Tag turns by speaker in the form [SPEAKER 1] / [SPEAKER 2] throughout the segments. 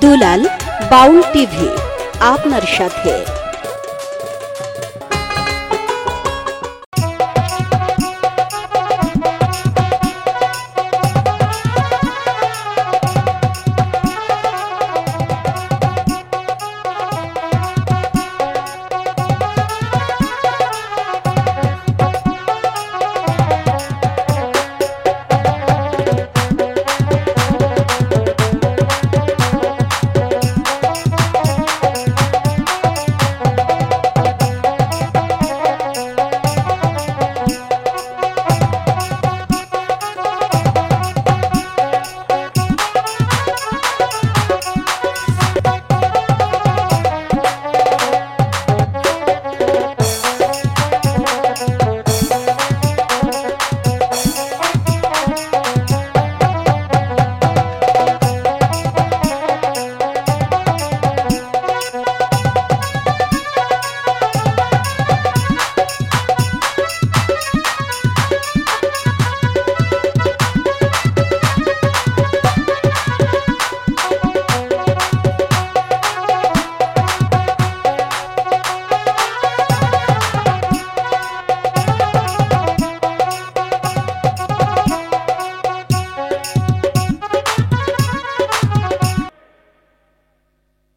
[SPEAKER 1] দুলাল বাউল TV আপনার সাথে।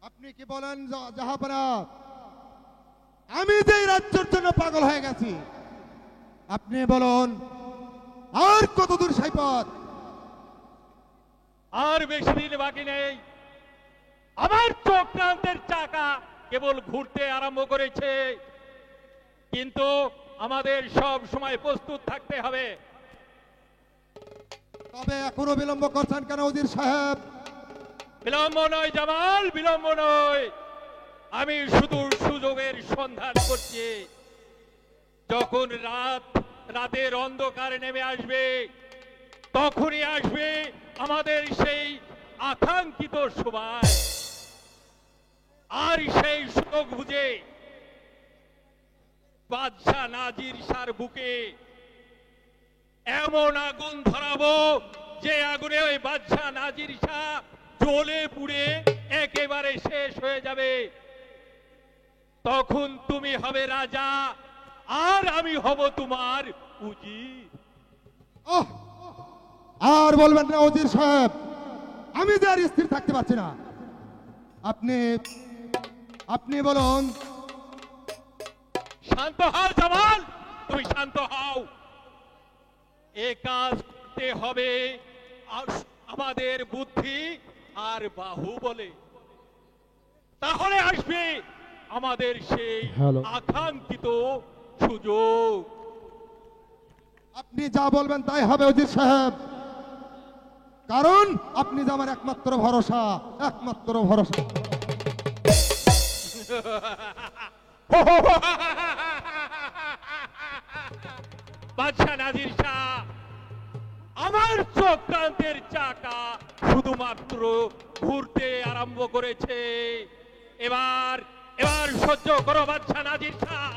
[SPEAKER 2] আপনি কি বলেন জাহাপনা, আমি যে রাজ্যের জন্য পাগল হয়ে গেছি, আপনি বলুন আর কত দূর সাইপথ?
[SPEAKER 3] আর বেশি দিন বাকি নেই। আমার চক্রান্তের চাকা কেবল ঘুরতে আরম্ভ করেছে, কিন্তু আমাদের সব সময় প্রস্তুত থাকতে হবে।
[SPEAKER 2] তবে এখনো বিলম্ব করছেন কেন উজির সাহেব?
[SPEAKER 3] বিলম্ব নয় জামাল, বিলম্ব নয়। আমি শুধু সুযোগের সন্ধান করছি। যখন রাতের অন্ধকার নেমে আসবে, তখনই আসবে আমাদের সেই আকাঙ্ক্ষিত সময়। আর সেই সুযোগ বুঝে বাদশাহ নাজির শাহর বুকে এমন আগুন ধরাবো যে আগুনে ওই বাদশাহ নাজির শাহ জ্বলে পুড়ে একেবারে শেষ হয়ে যাবে। তখন তুমি হবে রাজা আর আমি হব তোমার উজির।
[SPEAKER 2] আর বলবেন না উজির সাহেব, আমি যে আর স্থির থাকতে পারছি না। আপনি বলুন।
[SPEAKER 3] শান্ত হও জামাল, তুমি শান্ত হও। এ কাজ করতে হবে আমাদের বুদ্ধি আর বাহু বলে, তাহলে আসবে আমাদের সেই আকাঙ্ক্ষিত সুযোগ।
[SPEAKER 2] আপনি যা বলবেন তাই হবে উজির সাহেব, কারণ আপনি যে আমার একমাত্র ভরসা, একমাত্র ভরসা।
[SPEAKER 3] বাদশাহ নাজির শাহ, আমার চক্রান্তের চাকা শুধুমাত্র ঘুরতে আরম্ভ করেছে। এবার সহ্য করো বাদশাহ নাজির শাহ।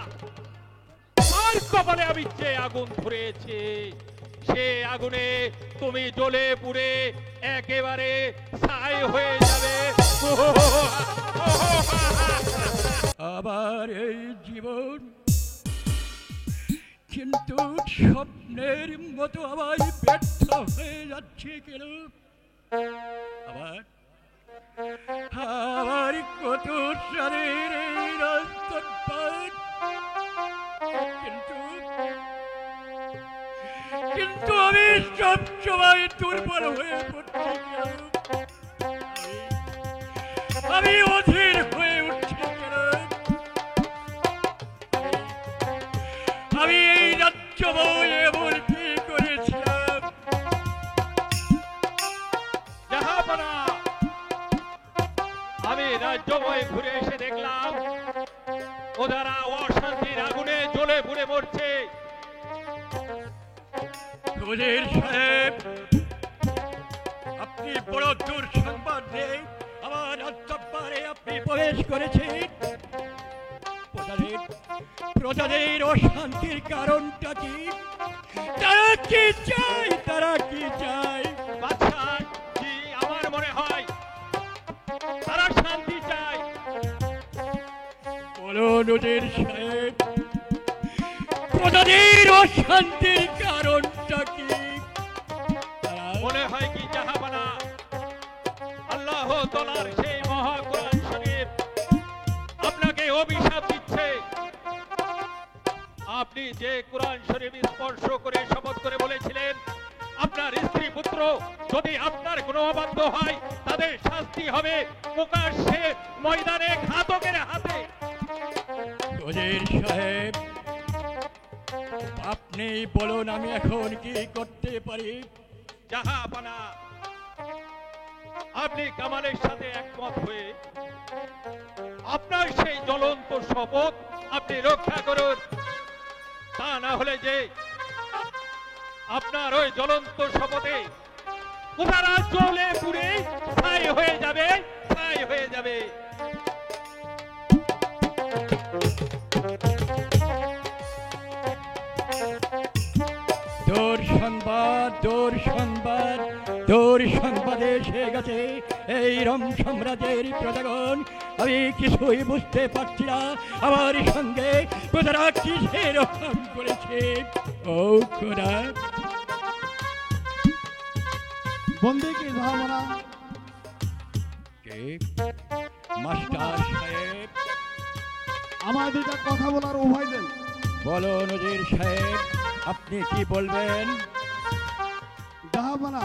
[SPEAKER 3] আর কপালে আমি যে আগুন ধরেছে, সে আগুনে তুমি জ্বলে পুড়ে একেবারে ছাই হয়ে যাবে।
[SPEAKER 4] আবার এই জীবন কিন্তু স্বপ্নের মতো আবার ব্যর্থ হয়ে যাচ্ছে কেন? আবার কত সারের এই রাস্তার পার, কিন্তু আমি সব সময় দুর্বল হয়ে পড়ছি। আমি অধীর হয়ে উঠছি কেন? আমি এই রাজ্য বই এমন কি করেছিলাম?
[SPEAKER 3] জাহাপনা, আমি রাজ্য বই ঘুরে এসে দেখলাম ওরা অশান্তির আগুনে জ্বলে পুড়ে মরছে।
[SPEAKER 4] উজির সাহেব, আপনি বড় দুঃসংবাদ দিয়ে আমার রাজ্যপালে আপনি প্রবেশ করেছেন। প্রজাদের অশান্তির কারণটা কি? তারা কি চায়? তারা কি চায়?
[SPEAKER 3] বাদশাহ জি, আমার মনে হয়
[SPEAKER 4] নজির সাহেব, প্রজাদের অশান্তির কারণটা কি?
[SPEAKER 3] মনে হয় কি জাহাপানা, আল্লাহ তাআলার সেই মহা কোরআন শরীফ আপনাকে অভিশাপ দিচ্ছে। আপনি যে কোরআন শরীফ স্পর্শ করে শপথ করে বলেছিলেন আপনার স্ত্রী পুত্র যদি আপনার কোনো অবাধ্য হয় তাদের শাস্তি হবে প্রকাশ্যে ময়দানে ঘাতকের হাতে।
[SPEAKER 4] নজির সাহেব, আপনি বলুন আমি এখন কি করতে পারি?
[SPEAKER 3] জাহাপানা, আপনি কামালের সাথে একমত হয়ে আপনার সেই জ্বলন্ত শপথ আপনি রক্ষা করুন। তা না হলে যে আপনার ওই জ্বলন্ত শপথে পুরারা জ্বলে পুড়ে ছাই হয়ে যাবে, ছাই হয়ে যাবে।
[SPEAKER 4] দূর সংবাদ, দূর সংবাদ, দূর সংবাদে এসে গেছে এই রোম সাম্রাজ্যের প্রজাগণ। আমি কিছুই বুঝতে পারছি না আমার সঙ্গে প্রজারা কিসের রক্ষণ করেছে। ও খোদা,
[SPEAKER 2] বন্দি কি জাহাপনা?
[SPEAKER 4] কে? মাস্টার সাহেব,
[SPEAKER 2] আমার দুটা কথা বলার উভয় দেন।
[SPEAKER 4] বলো নজির সাহেব, আপনি কি বলবেন?
[SPEAKER 2] জাহাপনা,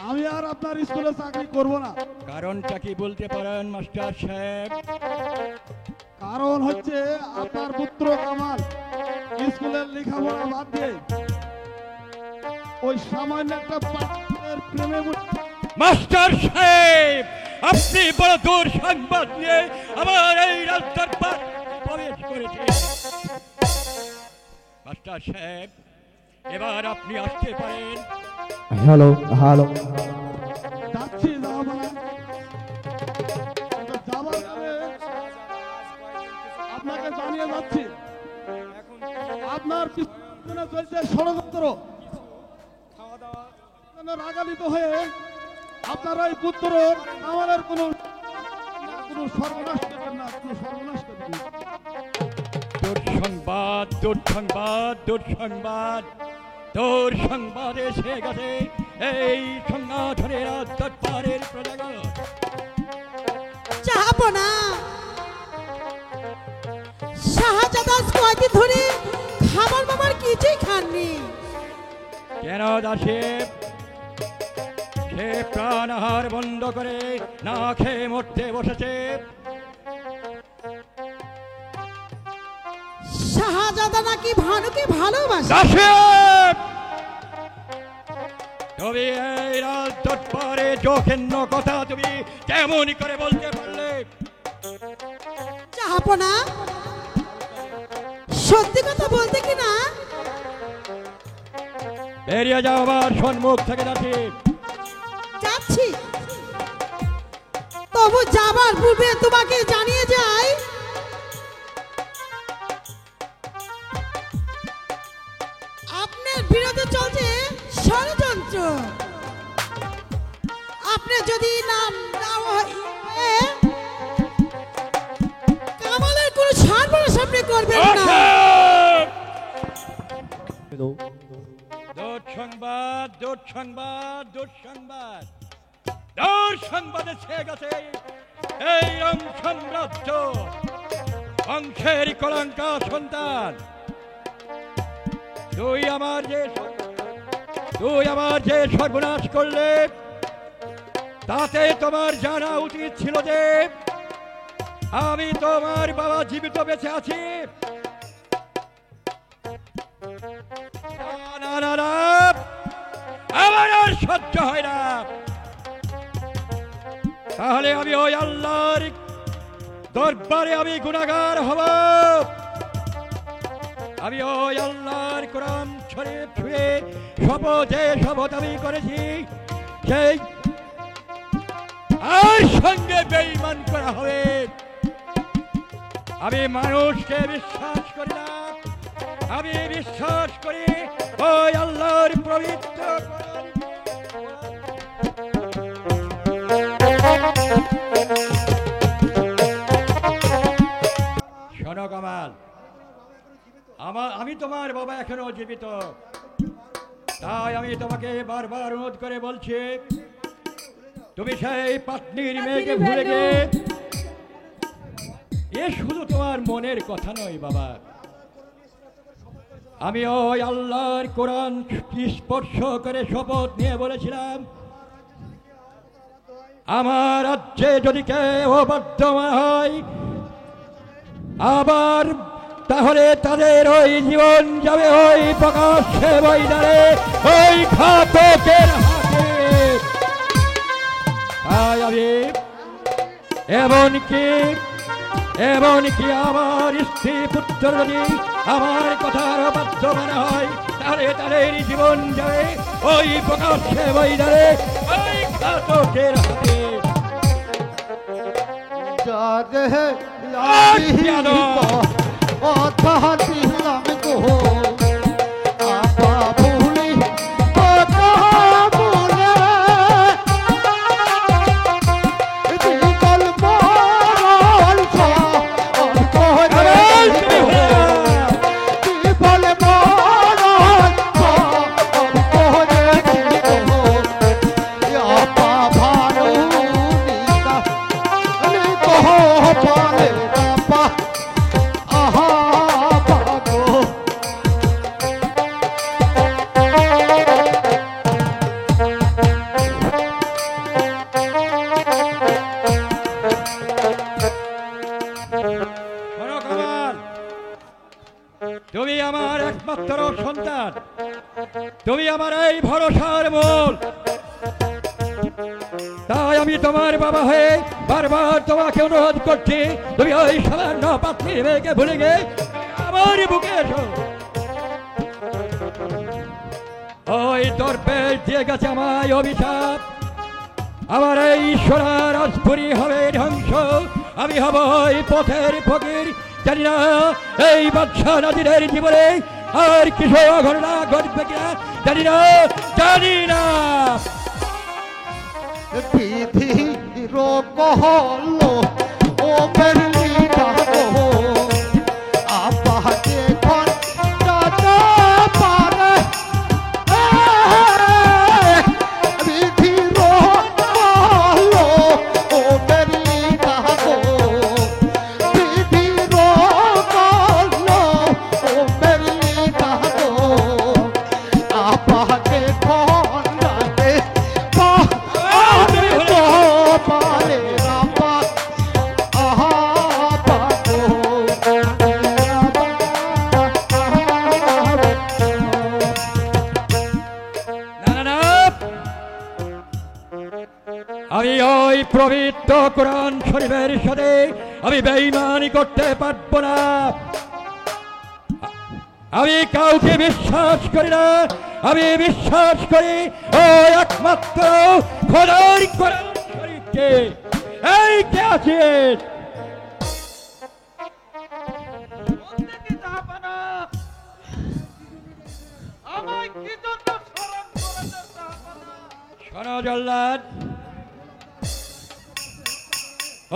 [SPEAKER 2] আমি আর আপনার স্কুলে চাকরি করব না।
[SPEAKER 4] কারণটা কি বলতে পারেন মাস্টার সাহেব?
[SPEAKER 2] কারণ হচ্ছে আপনার পুত্র কামাল স্কুলের লেখাপড়া বাদ দিয়ে ওই সামান্য একটা পাত্রের প্রেমে
[SPEAKER 4] মাস্টার সাহেব, আপনি বড় দূর সংবাদ নিয়ে আমার এই রাস্তার পার প্রবেশ করেছেন। মাস্টার সাহেব, এবার আপনি আসতে পারেন।
[SPEAKER 2] হ্যালো হ্যালো যাচ্ছি জাহাপনা। যাবার আগে আপনাকে জানিয়ে যাচ্ছি আপনার পিছনে চলছে ষড়যন্ত্র। রাগান্বিত হয়ে আপনার ওই পুত্র আমাদের কোনো সর্বনাশ করবেন না, কোনো সর্বনাশ করবেন না।
[SPEAKER 4] দুঃসংবাদ, দুঃসংবাদ, দুঃসংবাদ, দুঃসংবাদ এসে গেছে এই সংগঠনের দরবারের প্রজাগণ।
[SPEAKER 5] জাহাপনা, শাহজাদ আজ কয়দিন ধরে খাবার বাবার কিছুই খাননি।
[SPEAKER 4] কেন দাসে? সে প্রাণ আহার বন্ধ করে না খেয়ে মরতে বসেছে।
[SPEAKER 5] শাহজাদা নাকি ভানুকে ভালোবাসে।
[SPEAKER 4] দাসে, তুমি এই রাজ দরবারে জঘন্য কথা তুমি কেমন করে বলতে পারলে?
[SPEAKER 5] জাহাপনা, সত্যি কথা বলতে কি না?
[SPEAKER 4] বেরিয়ে যাও আমার সম্মুখ থেকে দাসী।
[SPEAKER 5] যাচ্ছি, তবু যাবার পূর্বে তোমাকে জানিয়ে যাই আপনার বিরুদ্ধে চলছে ষড়যন্ত্র। আপনি যদি নাম কামালের কোন সর্বনাশ আপনি করবেন না।
[SPEAKER 4] দুঃসংবাদ, দুঃসংবাদ, দুঃসংবাদ, দুঃসংবাদ এসে গেছে এই রোম সাম্রাজ্য বংশের কলঙ্কা সন্তান। তুই আমার যে সর্বনাশ করলে তাতে তোমার জানা উচিত ছিল যে আমি তোমার বাবা জীবিত বেঁচে আছি। না না না, আমার আর সহ্য হয় না। তাহলে আমি ওই আল্লাহর দরবারে আমি গুনাহগার হব। আমি ওই আল্লাহর কোরআন শরীফ ছুঁয়ে শপথ আমি করেছি সেই আর সঙ্গে বেঈমান করা হবে। আমি মানুষকে বিশ্বাস করি না, আমি বিশ্বাস করি ওই আল্লাহর পবিত্র কোরআন। তোমার বাবা এখনো জীবিত। তাই আমি তোমাকে বারবার অনুরোধ করে বলছি, তুমি সেই পাটনির মেয়েকে ভুলে গিয়ে, এ শুধু তোমার মনের কথা নয় বাবা, আমি ওই আল্লাহর কোরআন স্পর্শ করে শপথ নিয়ে বলেছিলাম, আমার রাজ্যে যদি কেউ বর্তমান হয় আবার, তাহলে তাদের ওই জীবন যাবে ওই প্রকাশ্যে ময়দানে ওই ঘাতকের হাতে। তাই আমি এমনকি আমার স্ত্রী পুত্র যদি আমার কথার বাধ্য মনে হয়, তাহলে তাদের জীবন যাবে ওই প্রকাশ্যে ময়দানে ওই ঘাতকের হাতে। তুমি আমার একমাত্র সন্তান, তুমি আমার এই ভরসার মূল। তাই আমি তোমার বাবা হয়ে বারবার তোমাকে অনুরোধ করছি, তুমি ওই সামান্য পাত্রীর মেয়েকে ভুলে গিয়ে আমার বুকে এসো। ওই দর্পের দিয়ে গেছে আমায় অভিশাপ, আমার এই সোনা রাজপুরী হবে ধ্বংস, আমি হব ওই পথের ফকির। জানি না এই বাদশা নাজিরের জীবনে আর কিছু ঘটনা ঘটবে কিনা, জানি না।
[SPEAKER 6] বিধির কহল ও মেরলিটা গো, আপাকে কোন দাদা পারে, বিধির কহল ও মেরলিটা গো, বিধির কহল ও মেরলিটা গো, আপাকে কোন দাদা পারে রাপা, আহা পাগো
[SPEAKER 4] না, আমি ওই পবিত্র কোরআন শরীফের সাথে আমি বেঈমানি করতে পারবো না। আমি কাউকে বিশ্বাস করি না, আমি বিশ্বাস করি ওই একমাত্র খোদার কোরআন শরীফকে। এই কে আছে? শোনো জল্লাদ,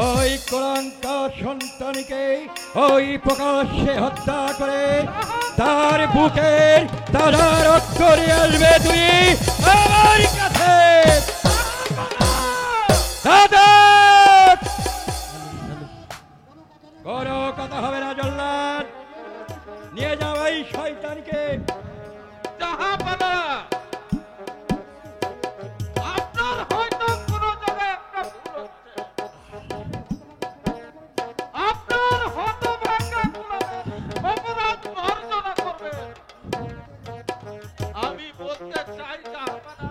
[SPEAKER 4] ওই কলঙ্কার সন্তানকে ওই প্রকাশ্যে হত্যা করে তার বুকের তাজা রক্ত নিয়ে আসবে তুই আমার কাছে। কোনো কথা হবে না জল্লাদ, নিয়ে যাও এই শয়তানকে।
[SPEAKER 3] জাহাপানা, আপনার হয়তো কোনো জায়গায় একটা ভুল হচ্ছে, আপনার হতভাগ্য অপরাধ মার্জনা করবে। আমি বলতে চাই জাহাপানা,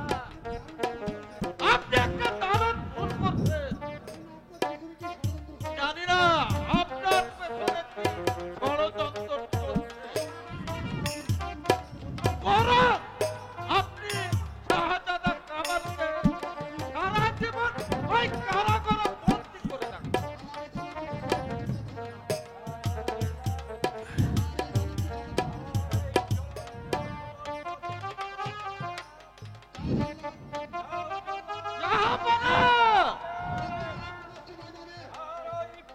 [SPEAKER 3] আপনি একটা দারুণ ভুল করছেন। জানি না আপনার পেছনে কি ষড়যন্ত্র চলছে, বরং আপনি শাহজাদা কামালকে সারা জীবন ওই কারাগারে বন্দী করে রাখবেন।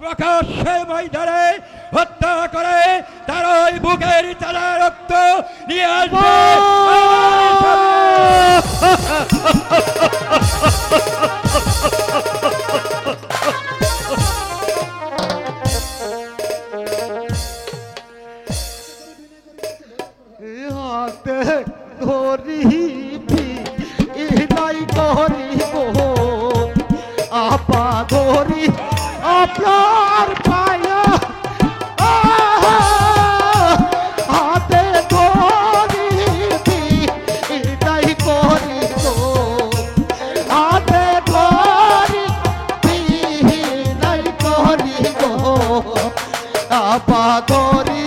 [SPEAKER 4] প্রকাশ্যে ময়দানে হত্যা করে তার ওই বুকের তাজা রক্ত নিয়ে আসবে।
[SPEAKER 6] হাতে ধরিবি নাই করিব আপা ধরি আপনার পায়া হাতে ধরিবি নাই করিব হাতে ধরিবি নাই করিব আপা ধরি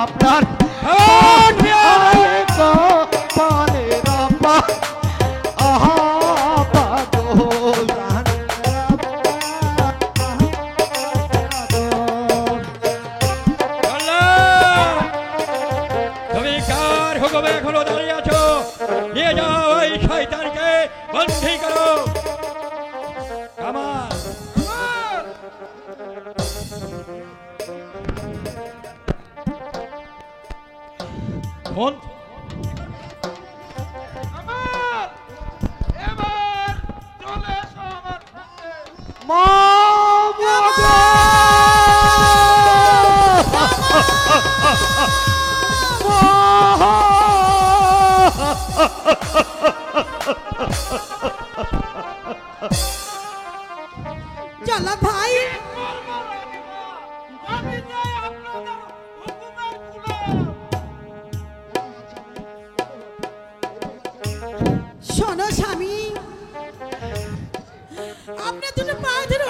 [SPEAKER 6] আপনার পানে রাপা আহা পাগল
[SPEAKER 4] তুমি কার হুকুমে এখনো দাঁড়িয়ে আছো? নিয়ে যাও ওই শয়তানকে, বন্দী করো। কামাল ফোন
[SPEAKER 5] চলা ভাই, শোনো স্বামী, আপনি দুটো পায়ে ধরে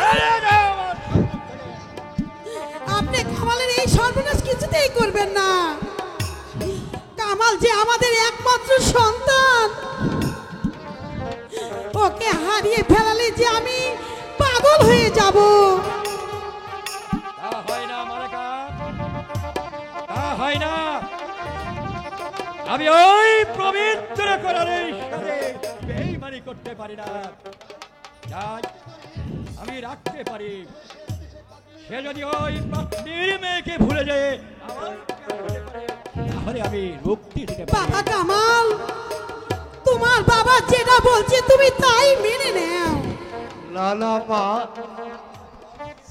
[SPEAKER 5] আপনি কামালের এই সর্বনাশ কিছুতেই করবেন না। কামাল যে আমাদের একমাত্র সন্তান, ওকে হারিয়ে ফেলালে যে আমি পাগল হয়ে যাব।
[SPEAKER 4] তা হয় না মালেকা, তা হয় না। আমি ওই পবিত্র কোরআনের সাথে বেঈমানি করতে পারি না। যাই আমি রাখতে পারি, সে যদি ওই পত্নীর মেয়েকে ভুলে যায় তাহলে আমি মুক্তি দিতে পারি।
[SPEAKER 5] বাবা কামাল, তোমার বাবা যেটা বলছে তুমি তাই মেনে নাও।
[SPEAKER 6] না না মা,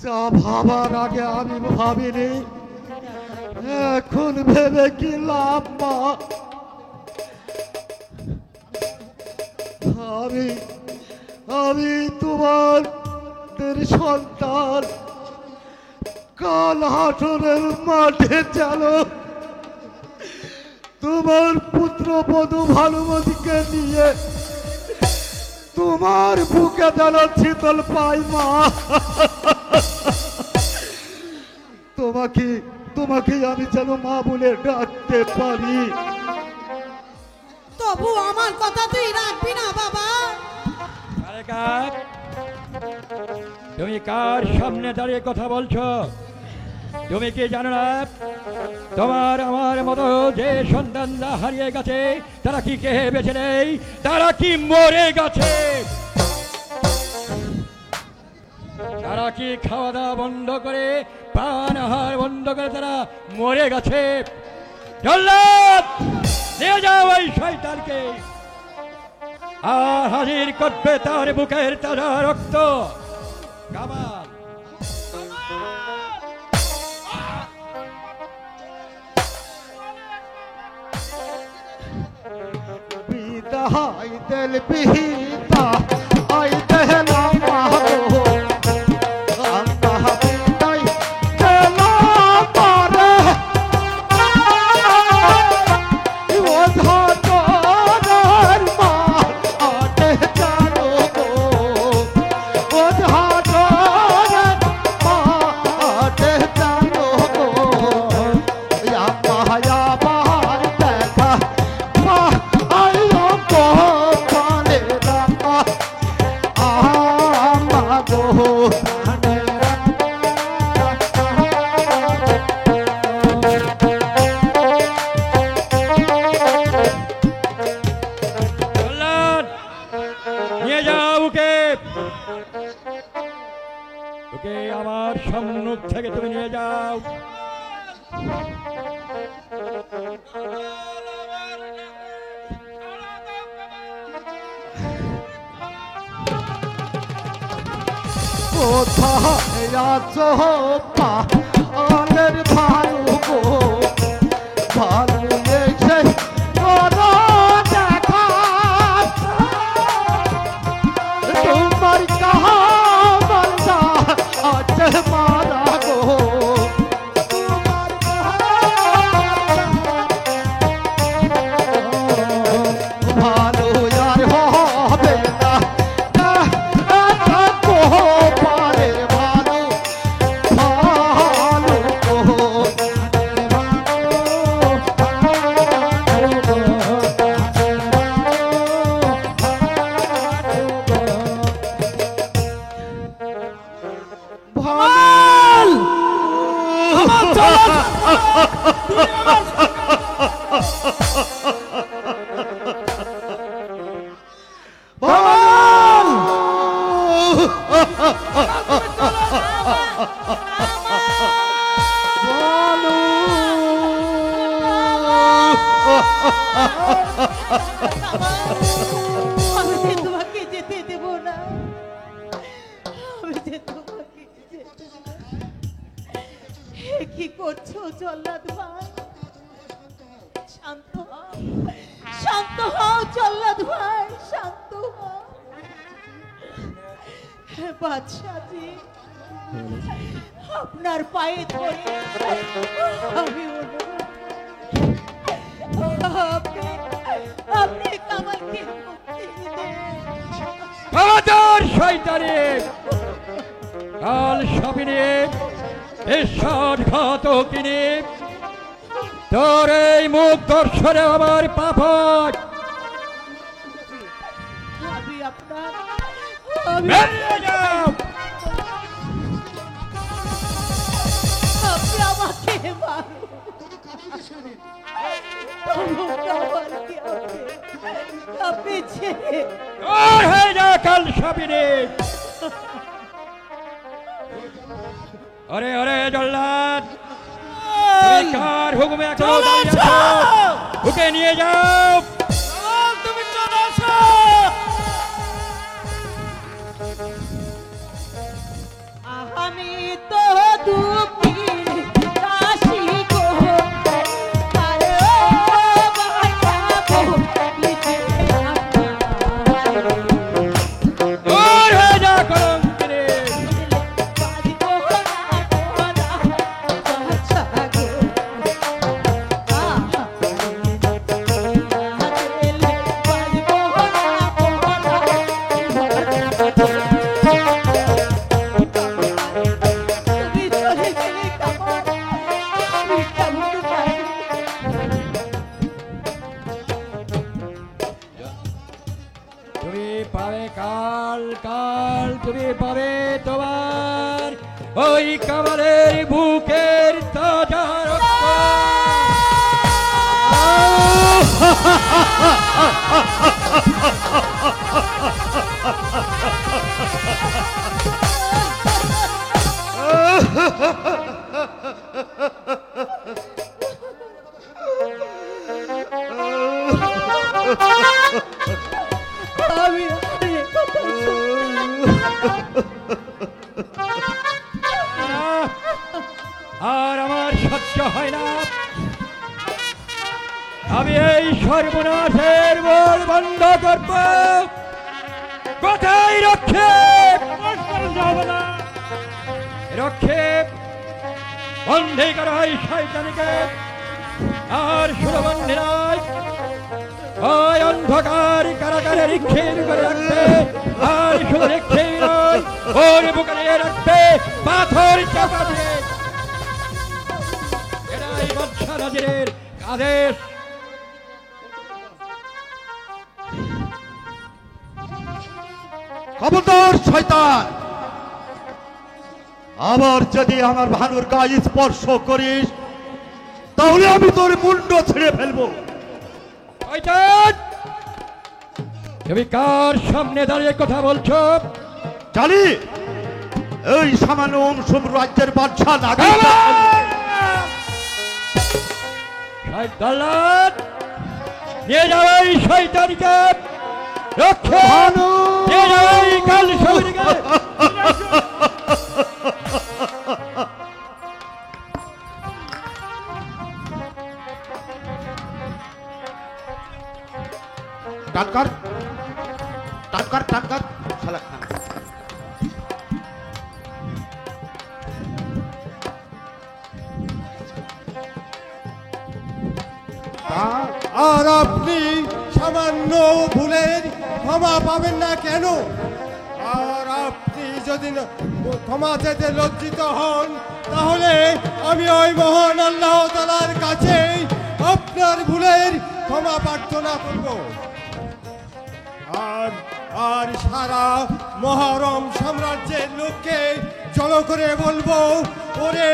[SPEAKER 6] যা ভাবার আগে আমি ভাবিনি, এখন ভেবে কি লাভ মা। আমি আমি তোমার সন্তান, কাল হাটরের মাঠে চলো তোমার পুত্র বধূ ভানুমতিকে নিয়ে তোমার বুকে যেন শীতল পাই মা। তোমাকে তোমাকে আমি যেন মা বলে ডাকতে পারি।
[SPEAKER 5] তবু আমার কথা তুই রাখবি না বাবা?
[SPEAKER 4] মালেকা, তুমি কার সামনে দাঁড়িয়ে কথা বলছো? তুমি কি জানো না তোমার আমার মতো যে সন্তানরা হারিয়ে গেছে তারা কি কে বেঁচে নেই, তারা কি মরে গেছে, তারা কি খাওয়া দাওয়া বন্ধ করে পান আহার বন্ধ করে তারা মরে গেছে। জল্লাদ, নিয়ে যাও ওই শয়তানকে, আর হাজির করবে তার বুকের তাজা রক্ত। কামাল
[SPEAKER 6] বিদায় দিল বিহিতা আই দেহলা মাগো আল্লাহ বিদায় দেলা পারে ওধা তোর মা আতে জানো গো ওধা তোর মা আতে জানো গো ইয়া মায়া বার দেখা মা আইও গো কালে রামা আমা গো কালে
[SPEAKER 4] জল্লাদ, নিয়ে যাও ওকে, ওকে আমার সম্মুখ থেকে তুমি নিয়ে যাও।
[SPEAKER 6] কোথায় আছো পালের ভালো গো ভালো এসে করো দেখা তোমার কাহাবারটা আছে মারা গো তোমার ভালো আর হবে না পারে ভালো ভালো
[SPEAKER 5] কামাল
[SPEAKER 7] আমি যে তোমাকে যেতে দেব না, আমি যে তোমাকে যেতে দেব না। এ কি করছো জল্লাদ ভাই? শান্ত হও, শান্ত হও জল্লাদ ভাই, শান্ত হও। বাদশাজি, আপনার পায়ে ধরে আমি অনুরোধ আপনি কামালকে মুক্তি দিন।
[SPEAKER 4] খবরদার শয়তানে, কাল সবিনে বিশ্বাসঘাতকিনী, তোর এই মুখ দর্শনে আমার পাপ হয়।
[SPEAKER 7] আমি আপনার
[SPEAKER 4] বেরিয়ে যাও।
[SPEAKER 7] আপনি আমাকে মারুন, তবু কামালকে আপনি ছেড়ে
[SPEAKER 4] তোর হয়ে যা কাল সবিনে। আরে আরে জল্লাদ, তুমি কার হুকুমে এখনো দাঁড়িয়ে আছো? ঢুকে নিয়ে যাও।
[SPEAKER 5] তুমি চলে আসো।
[SPEAKER 7] আমি তো দুঃখীর রাশি গো, আরে ও বাঁচাবো লিখে আপনার।
[SPEAKER 4] তোর হয়ে যা কলঙ্কিনী।
[SPEAKER 7] বাঁচবো না গোরা, বাঁচা গো। দিলে বাঁচবো না গোরা, তুমি চলে গেলে কামাল, আমি কেমন পারি?
[SPEAKER 4] তুমি পাবে কাল, কাল তুমি পাবে তোমার ওই কামালের বুকের তাজা রক্ত।
[SPEAKER 7] আমি আর এ কথা
[SPEAKER 4] আর আমার সহ্য হয় না। আমি এই সর্বনাশের মূল বন্ধ করব। কোথায় রক্ষেপ? রক্ষেপ বন্ধে করা হয় শয়তানকে। আর শুধু নয়, ওই অন্ধকার কারাগারে নিক্ষেপ করে রাখবে। আর শুধু নিক্ষেপ নয়, ওর বুকে নিয়ে রাখবে পাথর চাপা দিয়ে। এটাই বাদশা নাজিরের আদেশ।
[SPEAKER 6] খবরদার শয়তান, আবার যদি আমার ভানুর গায়ে স্পর্শ করিস তাহলে আমি তোর মুন্ড ছিঁড়ে ফেলবো।
[SPEAKER 4] শয়তান, তুমি কার সামনে দাঁড়িয়ে কথা বলছো?
[SPEAKER 6] জানি এই সামান্য অংশুম রাজ্যের বাদশা নাগির।
[SPEAKER 4] জল্লাদ নিয়ে যাও এই শয়তানকে, রক্ষে নিয়ে যাও এই কাল সবরিকে।
[SPEAKER 6] টান কর, টান কর, টান কর, শালা খান।
[SPEAKER 2] আর আপনি সামান্য ভুলের ক্ষমা পাবেন না কেন? আর আপনি যদি ক্ষমা চাইতে লজ্জিত হন, তাহলে আমি ওই মহান আল্লাহ তাআলার কাছে আপনার ভুলের ক্ষমা প্রার্থনা করব। আর আর সারা মহরম সাম্রাজ্যের লোককে জড়ো করে বলবো, ওরে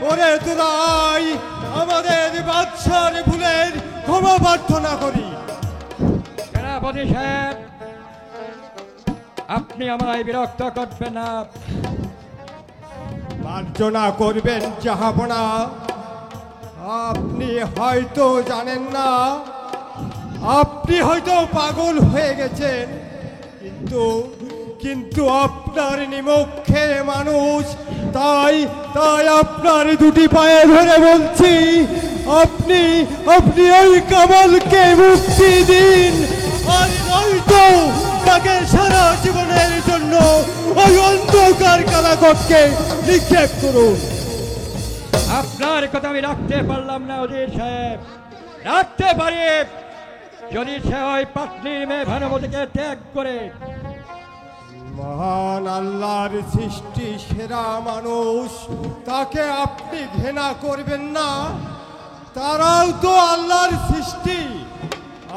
[SPEAKER 2] ওরে তোরাই আমাদের বাদশার ভুলের ক্ষমা প্রার্থনা করি।
[SPEAKER 4] সেনাপতি সাহেব, আপনি আমায় বিরক্ত করবেন না।
[SPEAKER 2] মার্জনা করবেন জাহাপনা। আপনি হয়তো জানেন না, আপনি হয়তো পাগল হয়ে গেছেন, কিন্তু আপনার নিমুখে মানুষ, তাই তাই আপনার দুটি পায়ে ধরে বলছি, আপনি আপনি ওই কামালকে মুক্তি দিন, আর নয়তো তাকে সারা জীবনের জন্য ওই অন্ধকার কারাগারে নিক্ষেপ করুন।
[SPEAKER 4] আপনার কথা আমি রাখতে পারলাম না ওজির সাহেব। রাখতে পারি যদি সে ওই পাটনির মেয়ে ভানুমতিকে ত্যাগ করে।
[SPEAKER 2] মহান আল্লাহর সৃষ্টি সেরা মানুষ, তাকে আপনি ঘৃণা করবেন না? তারাও তো আল্লাহর সৃষ্টি,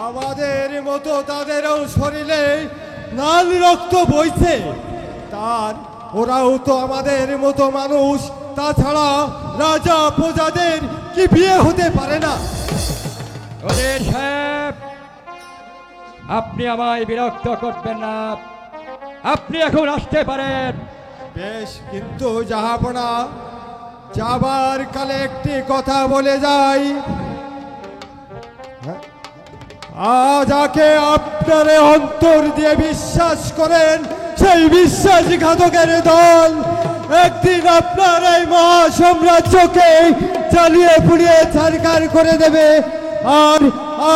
[SPEAKER 2] আমাদের মতো তাদেরও শরীরে লাল রক্ত বইছে, ওরাও তো আমাদের মতো মানুষ। তাছাড়া রাজা প্রজাদের কি বিয়ে হতে পারে না?
[SPEAKER 4] ওজির সাহেব, আপনি আমায় বিরক্ত করবেন না, আপনি এখন আসতে পারেন।
[SPEAKER 2] বেশ, কিন্তু জাহাপনা, যাবার কালে একটি কথা বলে যাই। যাকে আপনারা অন্তর দিয়ে বিশ্বাস করেন, সেই বিশ্বাসঘাতকের দল একদিন আপনার এই মহাসাম্রাজ্যকে জ্বালিয়ে পুড়িয়ে ছারখার করে দেবে। আর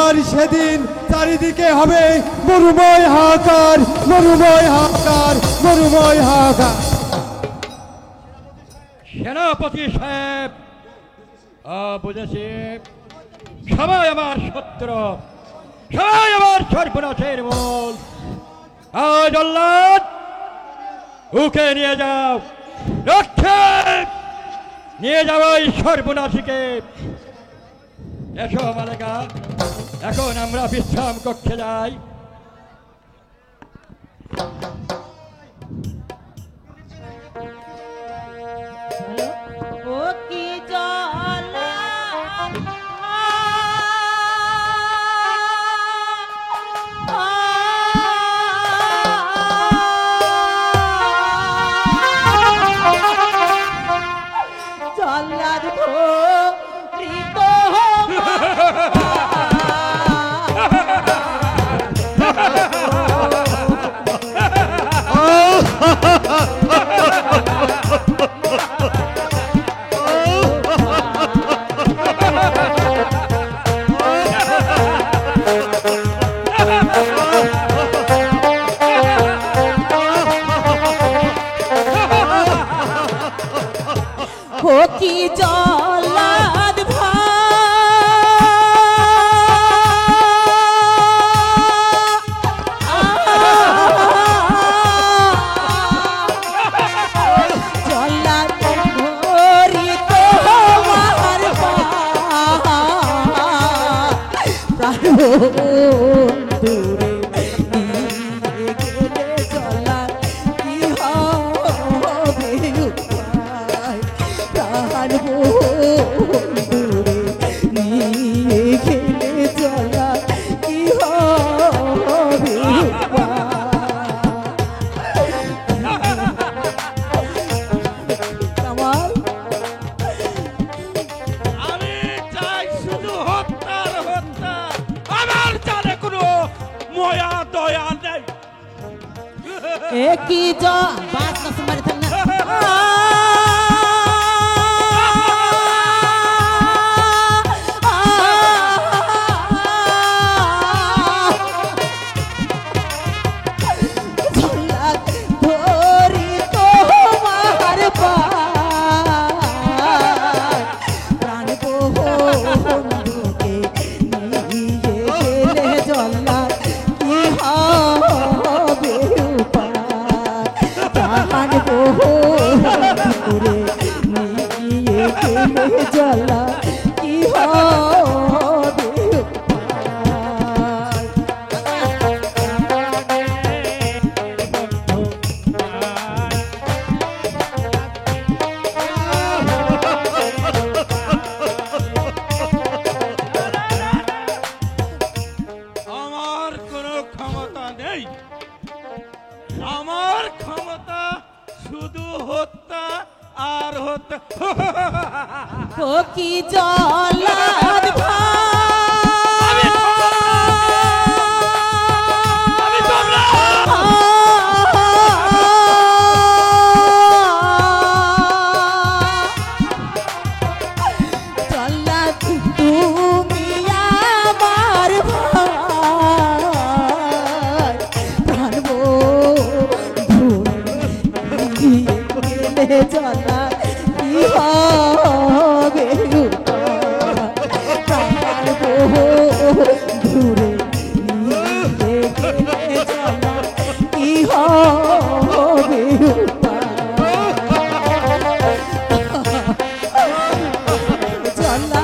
[SPEAKER 2] আর সেদিন চারিদিকে হবে মরুময় হাহাকার, মরুময় হাহাকার, মরুময় হাহাকার।
[SPEAKER 4] সেনাপতি সাহেব, বুঝেছি, সবাই আমার শত্রু, সবাই আমার সর্বনাশের মূল। জল্লাদ, ওকে নিয়ে যাও, রক্ষে নিয়ে যাও ওই সর্বনাশীকে। এসো মালেকা, এখন আমরা বিশ্রাম কক্ষে যাই।
[SPEAKER 7] ও কি জ্বালা, জল্লাদ ধরিত ও কি জল্লাদ জল্লাদ ধরিত আমার প্রাণ দূরে নিয়ে গেলে জল্লাদ কি হবে উপায়, প্রাণ কি বাস না মারি থাক না জলা কি হবে
[SPEAKER 4] আমার কোনো ক্ষমতা নেই, আমার ক্ষমতা শুধু হত্যা আর হত্যা।
[SPEAKER 7] ও কি জলাদ জলা কি হবে ঘুরে জলা কি হবে জলা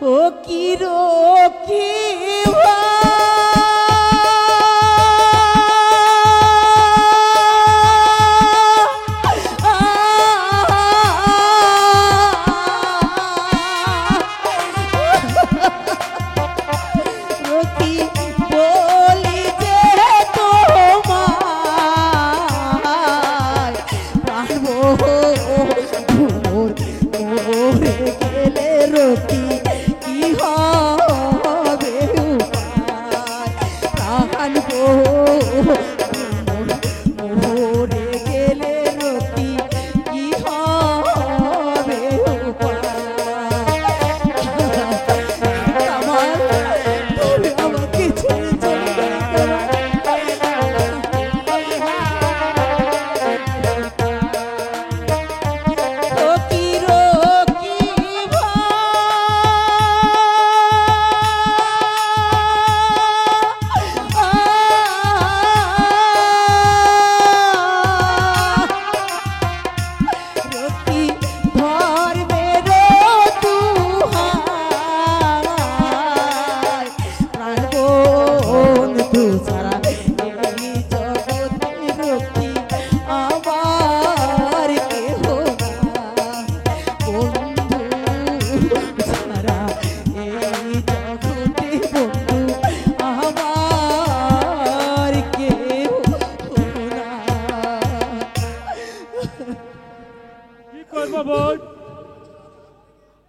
[SPEAKER 7] ও কি রকি রকি বলি যে তোমায় পারবো মোরে গেলে রকি কি হবে প্রাণ মোরে গেলে রকি কি হবে আমার তুমি আমাকে ছেড়ে চলে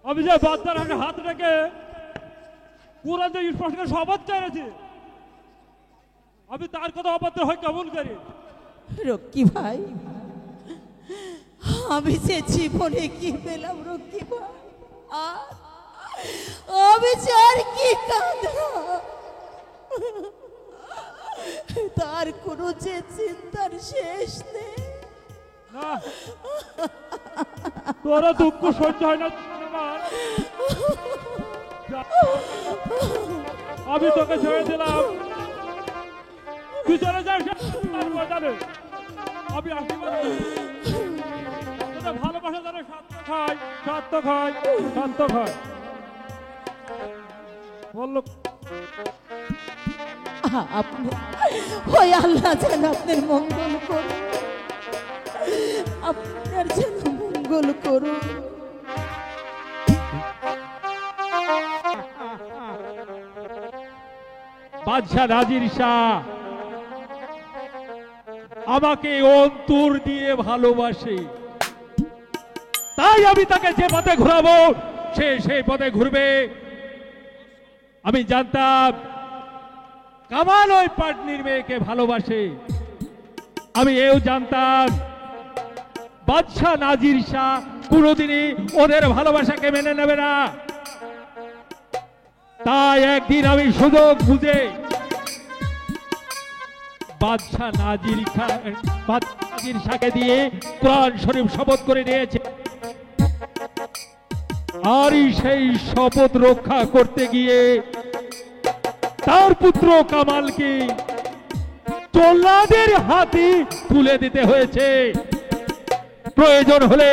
[SPEAKER 3] আমি যে বাচ্চার আগে হাত রেখে কোরআন যে স্পষ্ট করে শপথ করেছি, আমি তার কথা অবাধ্য হয়ে কেমন করি?
[SPEAKER 7] রকি ভাই, আমি যে জীবনে কি পেলাম রকি ভাই, আমি আর কি কাঁদলাম, তার কোনো যে চিন্তার শেষ নেই।
[SPEAKER 3] না, তোরা দুঃখ সহ্য হয় না। আমি তোকে ছেড়ে দিলাম, তুই চলে যাস ময়দানে। আমি আশীর্বাদ ভালোবাসা জানে সার্থক হয় বললো
[SPEAKER 7] আপনি ওই আল্লাহ যেন আপনার মঙ্গল করুন, আপনার যেন মঙ্গল করুন।
[SPEAKER 3] বাদশাহ নাজির শাহ আমাকে অন্তর দিয়ে ভালোবাসে, তাই আমি তাকে যে পথে ঘোরাবো সে সেই পথে ঘুরবে। আমি জানতাম কামাল ওই পাটনির মেয়েকে ভালোবাসে, আমি এও জানতাম বাদশাহ নাজির শাহ কোনোদিনই ওদের ভালোবাসাকে মেনে নেবে না। তাই একদিন আমি সুযোগ বুঝে বাদশাহ নাজির শাহকে দিয়ে কোরআন শরীফ শপথ করে নিয়েছে, আর সেই শপথ রক্ষা করতে গিয়ে তার পুত্র কামালকে জল্লাদের হাতে তুলে দিতে হয়েছে। প্রয়োজন হলে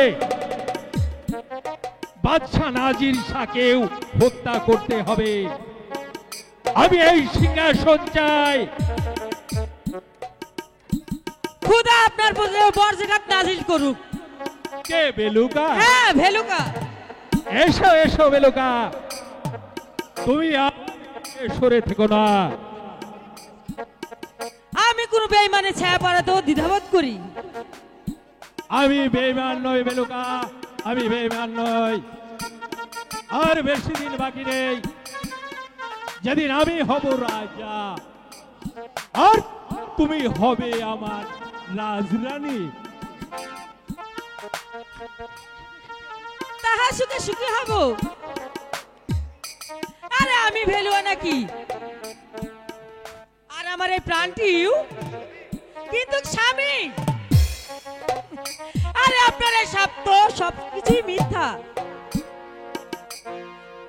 [SPEAKER 3] বাদশাহ নাজির শাহকেও হত্যা করতে হবে। আমি এই সিংহাসন চাই।
[SPEAKER 8] খুদা আপনার বদলে বর্জঘাত নাজিল করুক।
[SPEAKER 3] কে বেলুকা?
[SPEAKER 8] হ্যাঁ ভেলুকা।
[SPEAKER 3] এসো এসো বেলুকা, তুমি সরে থেকো না।
[SPEAKER 8] আমি কোন বেঈমানে ছায়া পাড়াতেও দ্বিধাবোধ করি।
[SPEAKER 3] আমি বেঈমান নই বেলুকা, আমি বেঈমান নই। আর বেশি দিন বাকি নেই, যেদিন আমি হব রাজা আর তুমি হবে আমার রাজরানী।
[SPEAKER 8] তাহা সুখে সুখী হব। আরে আমি ভেলুয়া নাকি? আর আমার এই প্রাণটিও কিন্তু স্বামী। আরে আপনার এই শব্দ সবকিছুই মিথ্যা।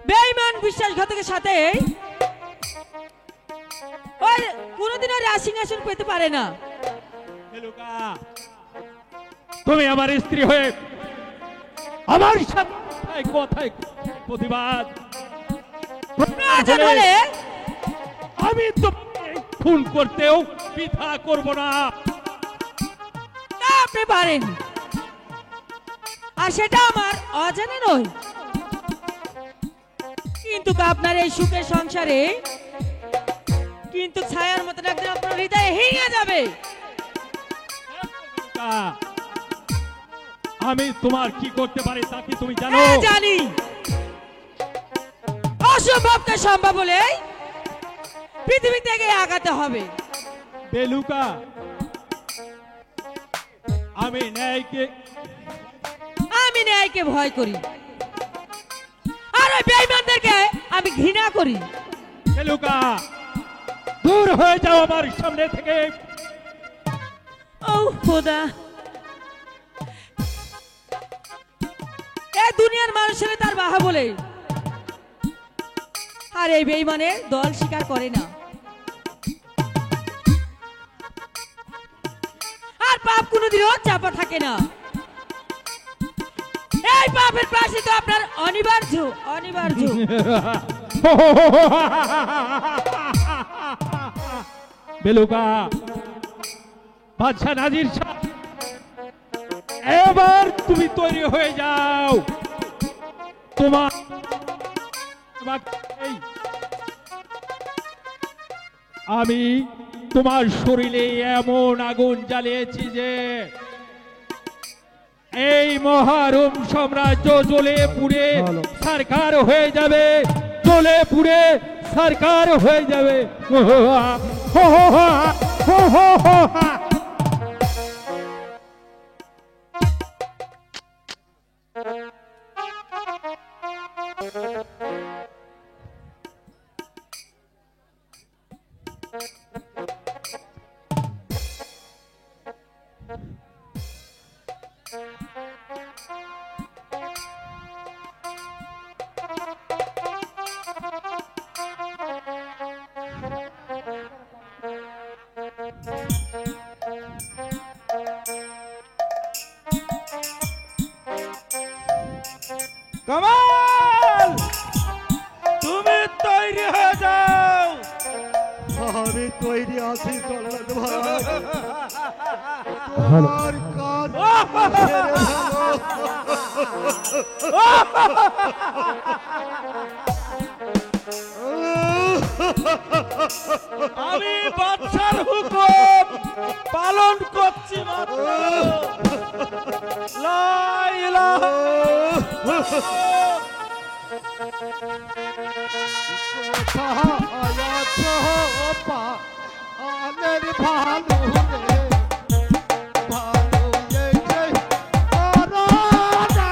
[SPEAKER 8] বেঈমান বিশ্বাসঘাতকের সাথে ওই কোনোদিনও রাজসিংহাসন পেতে পারে না।
[SPEAKER 3] বেলুকা, তুমি আমার স্ত্রী হয়ে আমার সাথে কথায় প্রতিবাদ
[SPEAKER 8] প্রয়োজন হলে
[SPEAKER 3] আমি তো খুন করতেও পিঠা করব না।
[SPEAKER 8] তা আপনি পারেন, আর সেটা আমার অজানা নয়। কিন্তু আপনার এই সুখের সংসারে কিন্তু ছায়ার মতন একদিন আপনার হৃদয়ে হিঙে যাবে।
[SPEAKER 3] আমি তোমার কি করতে পারি তা কি তুমি জানো?
[SPEAKER 8] হ্যাঁ, জানি। অসম্ভবকে সম্ভব বলে পৃথিবী থেকে আগাতে হবে।
[SPEAKER 3] বেলুকা, আমি
[SPEAKER 8] ন্যায়কে ভয় করি, আর ওই বেঈমানদেরকে আমি ঘৃণা করি।
[SPEAKER 3] বেলুকা, দূর হয়ে যাও আমার সামনে থেকে।
[SPEAKER 8] ও খোদা, এই দুনিয়ার মানুষের তার বাহা বলে, আর এই বেঈমানের দল স্বীকার করে না। আর পাপ কোনোদিনও চাপা থাকে না। এই পাপের প্রায়শ্চিত্ত আপনার অনিবার্য অনিবার্য।
[SPEAKER 3] বেলুকা, বাদশাহ নাজির শাহ, এবার তুমি তৈরি হয়ে যাও। তোমার আমি তোমার শরীরে এমন আগুন জ্বালিয়েছি যে এই মহারোম সাম্রাজ্য জ্বলে পুড়ে সরকার হয়ে যাবে, জ্বলে পুড়ে সরকার হয়ে যাবে।
[SPEAKER 6] কামাল, তুমি তৈরি হয়ে যাও।
[SPEAKER 2] আমি তৈরি আছি জল্লাদ ভাই। তোমার কাজ সেরে ফেলো।
[SPEAKER 4] আমি বাদশার হুকুম পালন করছি মাত্র। লা ইলাহা
[SPEAKER 6] আনের ভালো রে ভালো এই যে রাধা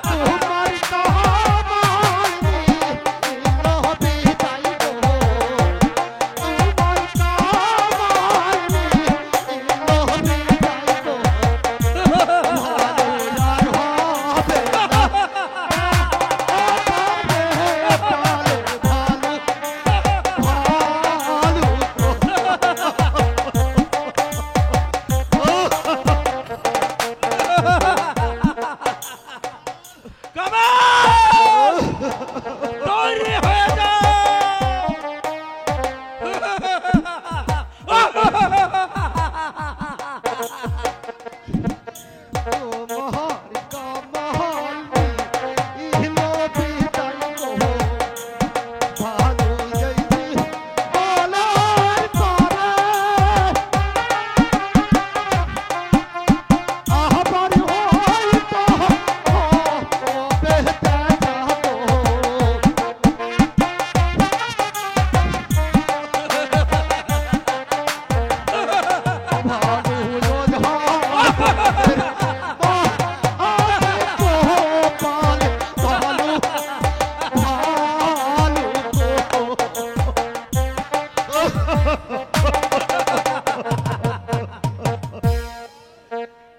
[SPEAKER 6] তোমার কামাল নবী তাই গো তোমার কামাল নবী তাই গো ভালো আর হবে না
[SPEAKER 4] কামাল তৈরি হয়ে যাও।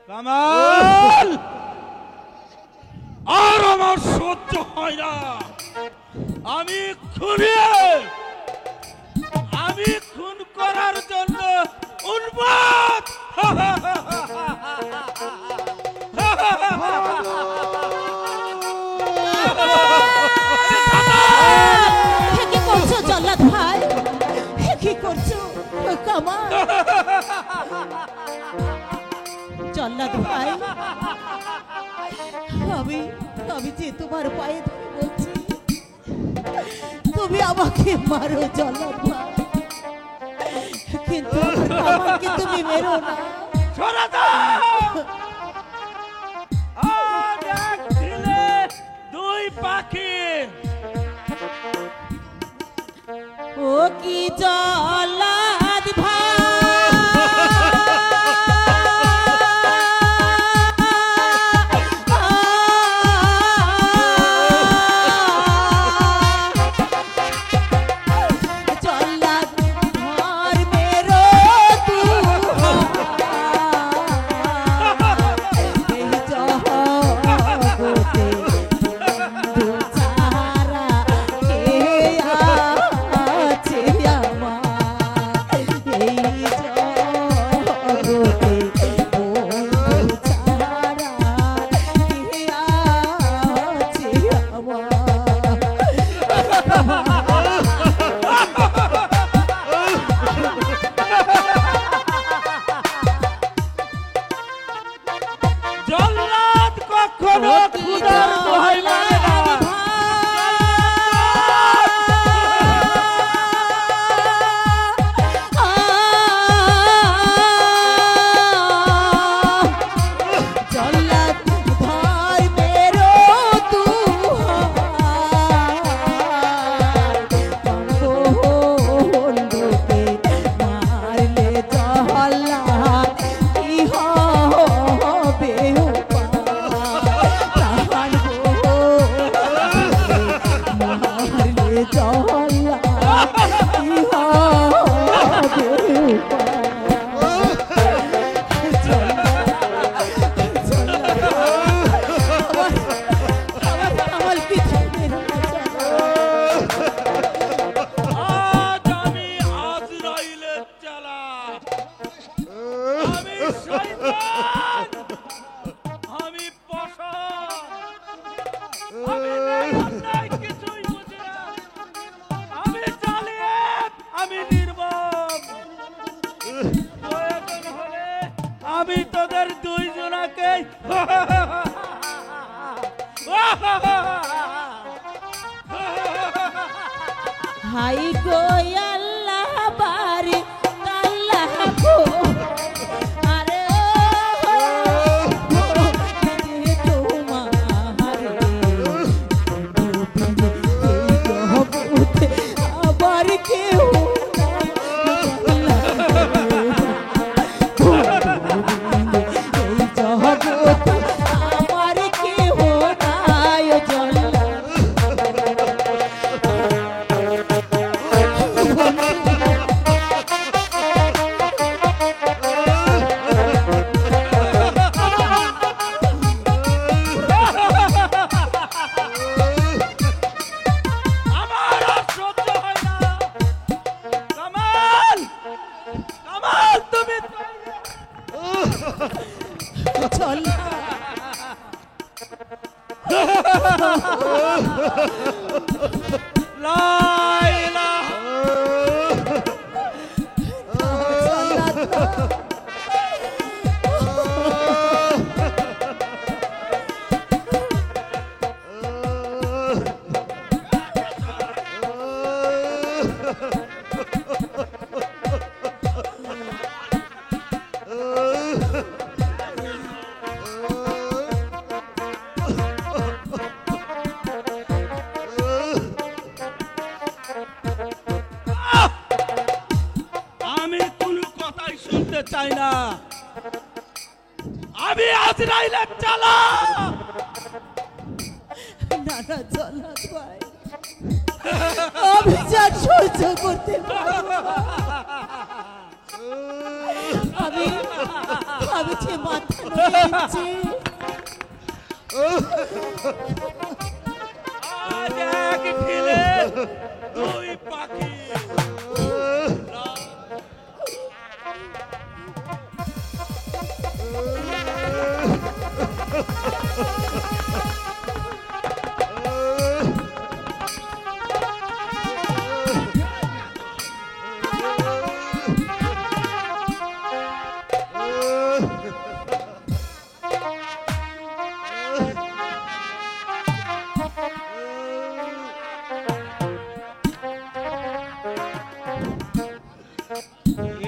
[SPEAKER 4] কামাল আর আমার সহ্য হয় না। আমি খুন করার জন্য উন্মাদ।
[SPEAKER 7] কি করছো জল্লাদ ভাই? কি করছো কামাল? জল্লাদ ভাই, আমি যে তোমার পায়ে ধরে বলছি, তুমি আমাকে মারো জল্লাদ ভাই, কিন্তু আমার কামালকে তুমি মেরো না।
[SPEAKER 4] সরে যাও। আজ এক ঢিলে দুই পাখি।
[SPEAKER 7] ও কি জল্লাদ ভাই, হাই গো আল্লাহ বাড়ি আল্লাহ গো আরে ও আবার কেউ আমার কেউ নাই জল্লা
[SPEAKER 4] আমার আর সহ্য হয় না। কামাল, কামাল, তুমি
[SPEAKER 7] জল্লা
[SPEAKER 4] লা ইলাহা আমি কোনো কথাই শুনতে চাই না। আমি আজরাইলের চালা।
[SPEAKER 7] না না জল্লাদ ভাই আমি যা সহ্য করতে পারবো না। আমি আমি যে মাথা নড়ে দিচ্ছি
[SPEAKER 4] আজ এক ঢিলে দুই পাখি।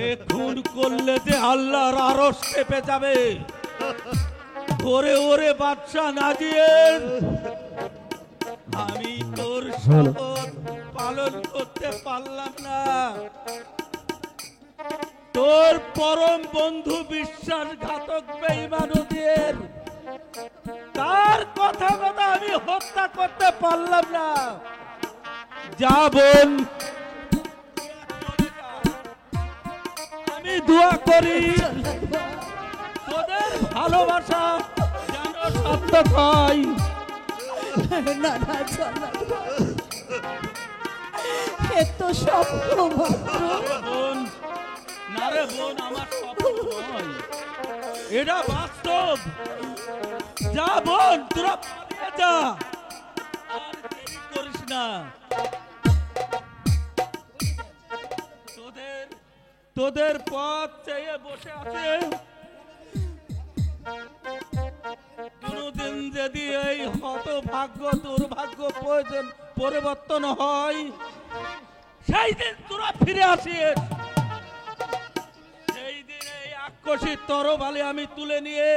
[SPEAKER 4] এ খুন করলে যে আল্লাহর আরশ চেপে যাবে। ওরে ওরে বাদশা নাজির, আমি তোর শপথ পালন করতে পারলাম না। তোর পরম বন্ধু বিশ্বাসঘাতক বেঈমানদের তার কথা আমি হত্যা করতে পারলাম না। যা বোন, আমি দোয়া করি তোদের ভালোবাসা যেন সার্থক হয়।
[SPEAKER 7] না না জল্লাদ ভাই এ তো স্বপ্ন মাত্র।
[SPEAKER 4] বোন, না রে বোন, আমার স্বপ্ন নয়, এটা বাস্তব। যা বোন, তোরা পালিয়ে যা, আর দেরি করিস না। তোদের পথ চেয়ে বসে আছে। কোনদিন যদি এই হতভাগ্য দুর্ভাগ্য পরিবর্তন হয়, সেই দিন তোরা ফিরে আসিস। সেই দিন এই আকস্মিক তরবারি আমি তুলে নিয়ে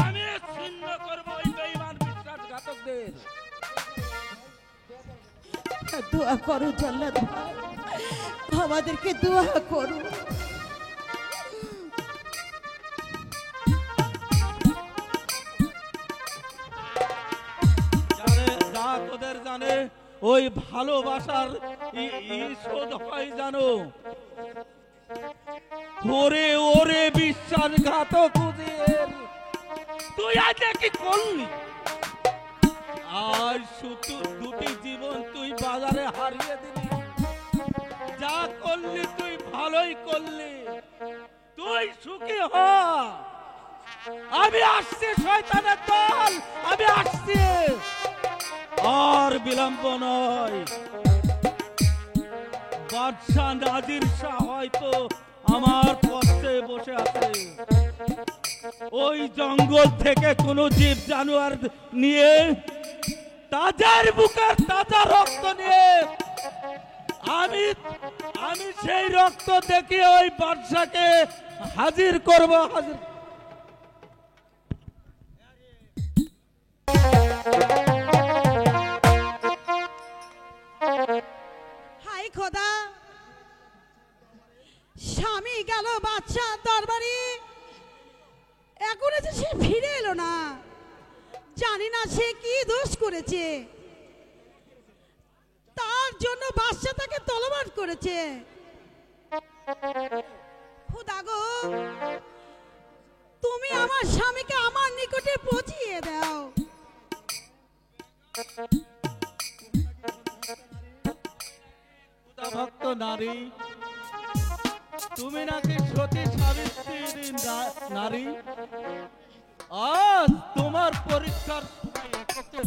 [SPEAKER 4] আমি ছিন্ন করবো এই বেঈমান বিশ্বাসঘাতকদের।
[SPEAKER 7] দোয়া করো জল্লাদ ভাই, আমাদেরকে দোয়া করো।
[SPEAKER 4] যা তোদের জানে ওই ভালোবাসার ঈষৎ হয় জানো। ওরে ওরে বিশ্বাসঘাতক ওদের, তুই আজ কি করলি? আর শুধু দুটি জীবন তুই বাজারে হারিয়ে দিলি। যা করলি তুই ভালোই করলি, তুই সুখী হ। আমি আসছি শয়তানের দল, আমি আসছি, আর বিলম্ব নয়। বাদশা নাজির শাহ হয়তো আমার পথে বসে আছে। ওই জঙ্গল থেকে কোনো জীব জানোয়ার নিয়ে তাজার বুকে তাজা রক্ত নিয়ে আমি আমি সেই রক্ত দেখে ওই বাদশাকে হাজির করব। হাজির
[SPEAKER 5] হাই খোদা, স্বামী গেল বাদশাহ দরবারে, এখনো যে সে ফিরে এলো না। জানি না সে কি দোষ করেছে, তার জন্য বাদশাহ তাকে তলবার করেছে। খোদা গো, তুমি আমার স্বামীকে আমার নিকটে পৌঁছিয়ে দাও।
[SPEAKER 4] ভক্ত নারী, তুমি নাকি সতী সাবিত্রী নারী, আজ তোমার পরীক্ষার সময় এসেছে।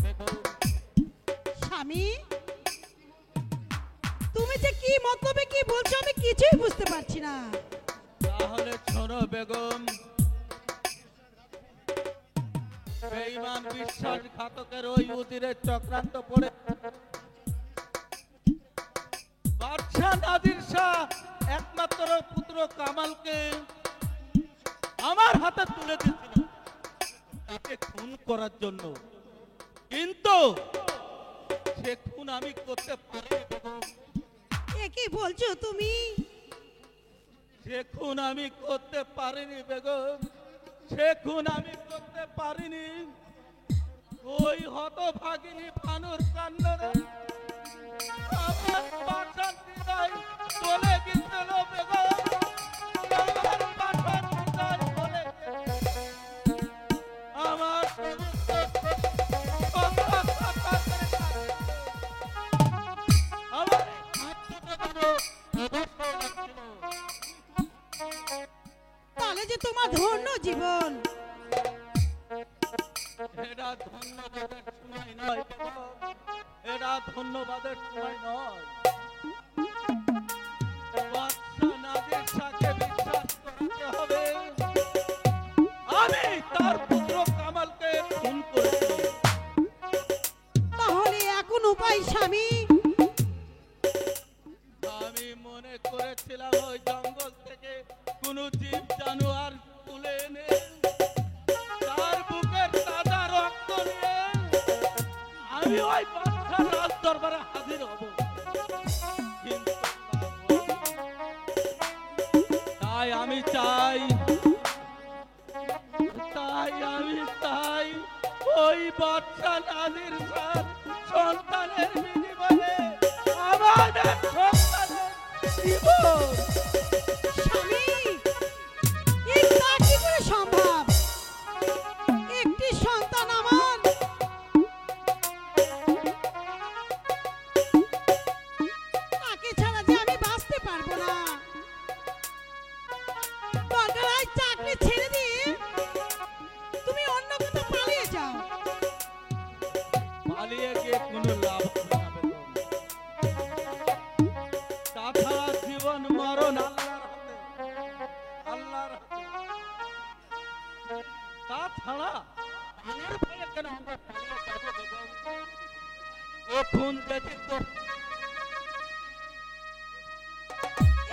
[SPEAKER 5] স্বামী, তুমি যে কি মতলবে কি বলছো আমি কিছুই বুঝতে পারছি না।
[SPEAKER 4] তাহলে শোনো বেগম, বেঈমান বিশ্বাসঘাতকের ওই উজিরের চক্রান্ত পড়ে বাদশাহ নাদির শাহ একমাত্র পুত্র কামালকে আমার হাতে তুলে দিয়েছিল তাকে খুন করার জন্য, কিন্তু সে খুন আমি করতে পারি।
[SPEAKER 5] এ কি বলছো তুমি?
[SPEAKER 4] সে খুন আমি করতে পারিনি বেগম, সে খুন আমি করতে পারিনি। ওই হতভাগিনী ভানুর কান্নারে আমার পাঠান হৃদয় চলে গেছিল বেগম, আমার পাঠান হৃদয় চলে আমার
[SPEAKER 5] তাহলে যে তোমার ধন্য জীবন।
[SPEAKER 4] এটা ধন্যবাদের সময় নয় বেগম, এটা ধন্যবাদের সময় নয়। বাদশাহ নাদির শাহকে বিশ্বাস করতে হবে আমি তার পুত্র কামালকে খুন করেছি।
[SPEAKER 5] তাহলে এখন উপায় স্বামী?
[SPEAKER 4] আমি মনে করেছিলাম ওই জঙ্গল থেকে কোন জীব জানোয়ার তুলে এনে তার বুকের তাজা রক্ত নিয়ে আমি ওই বাদশার রাজ দরবারে হাজির হব, কিন্তু তাই আমি চাই ওই বাদশা নাদির শাহ সন্তানের বিনিময়ে আমাদের সন্তানের জীবন।
[SPEAKER 5] স্বামী, এই তা কি করে সম্ভব? একটি সন্তান আমার, তাকে ছাড়া যে আমি বাঁচতে পারবো না। দরকার হয় চাকরি ছেড়ে দিয়ে তুমি অন্য কোথাও পালিয়ে যাও।
[SPEAKER 4] পালিয়ে গিয়ে কোনো লাভ হবে না। তাছাড়া জীবন মরণ আল্লাহর হাতে, আল্লাহর হাতে। তাছাড়া আমার ভয়ে কেন আমরা পালিয়ে যাবো বেগম? ও খুন যদি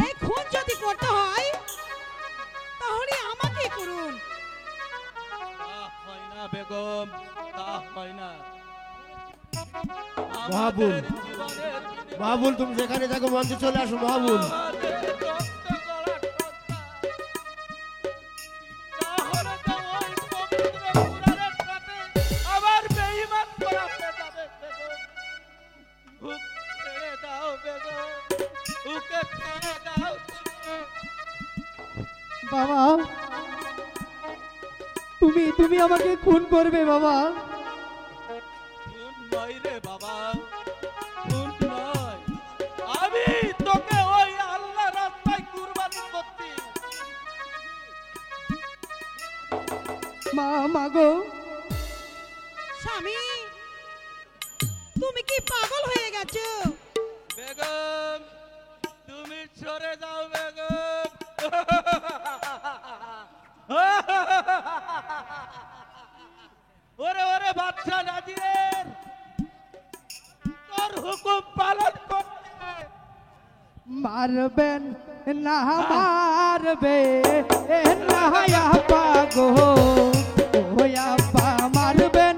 [SPEAKER 5] এই খুন যদি করতে হয় তাহলে আমাকে করুন।
[SPEAKER 4] তা হয় না বেগম, তা হয় না।
[SPEAKER 6] মাহবুব,
[SPEAKER 4] আমাদের জীবনের বিনিময়ে
[SPEAKER 6] মাহবুল তুমি যেখানে থাকো মঞ্চে চলে আসো মাহবুল।
[SPEAKER 4] আমাদের রক্ত গড়া কথা। তাহলে তো ওই পবিত্র কুরআনের সাথে আবার বেঈমান করাতে যাবে বেগম। বুক ছেড়ে দাও বেগম, বুকে ছেড়ে দাও।
[SPEAKER 9] বাবা, তুমি আমাকে খুন করবে বাবা?
[SPEAKER 4] খুন নয় রে বাবা, খুন নয়। আমি তোকে ওই আল্লাহ রাস্তায় কুরবানি করছি।
[SPEAKER 9] মা গো,
[SPEAKER 5] স্বামী, তুমি কি পাগল হয়ে গেছো?
[SPEAKER 4] বেগম তুমি সরে যাও বেগম। ওরে ওরে বাদশা নাজিরের হুকুম পালন করবে।
[SPEAKER 9] মারবেন না মারবে না আপা গো ও আপা মারবেন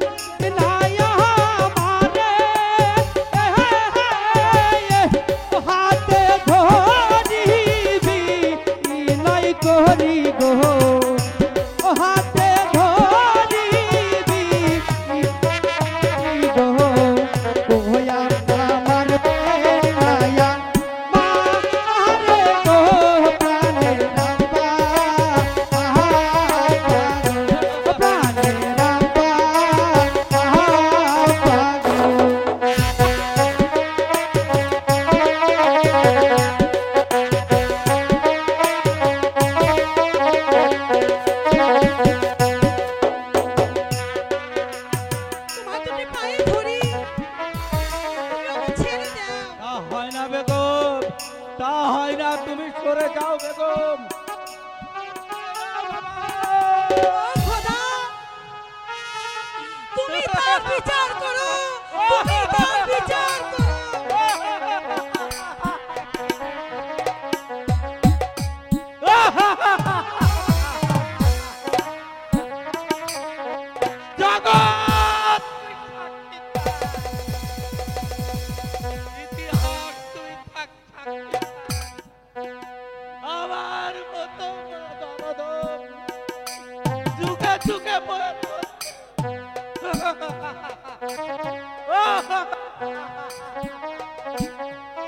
[SPEAKER 9] না আমারে হাতে ধরিবি নাই করি গো হাতে ধরিবি গো ও আপা মারবেন না মারে গো প্রাণের রাম্পা প্রাণের রাম্পা
[SPEAKER 5] তোমার দুটি পায়ে ধরি, তুমি আমাকে ছেড়ে দাও।
[SPEAKER 4] তা হয় না বেগম, তা হয় না, তুমি সরে যাও বেগম।
[SPEAKER 5] ও খোদা, তুমি তার বিচার করো, তুমি তার বিচার করো।
[SPEAKER 4] জগৎ ইতিহাস তুই থাক আমার মতো দরদম যুগে যুগে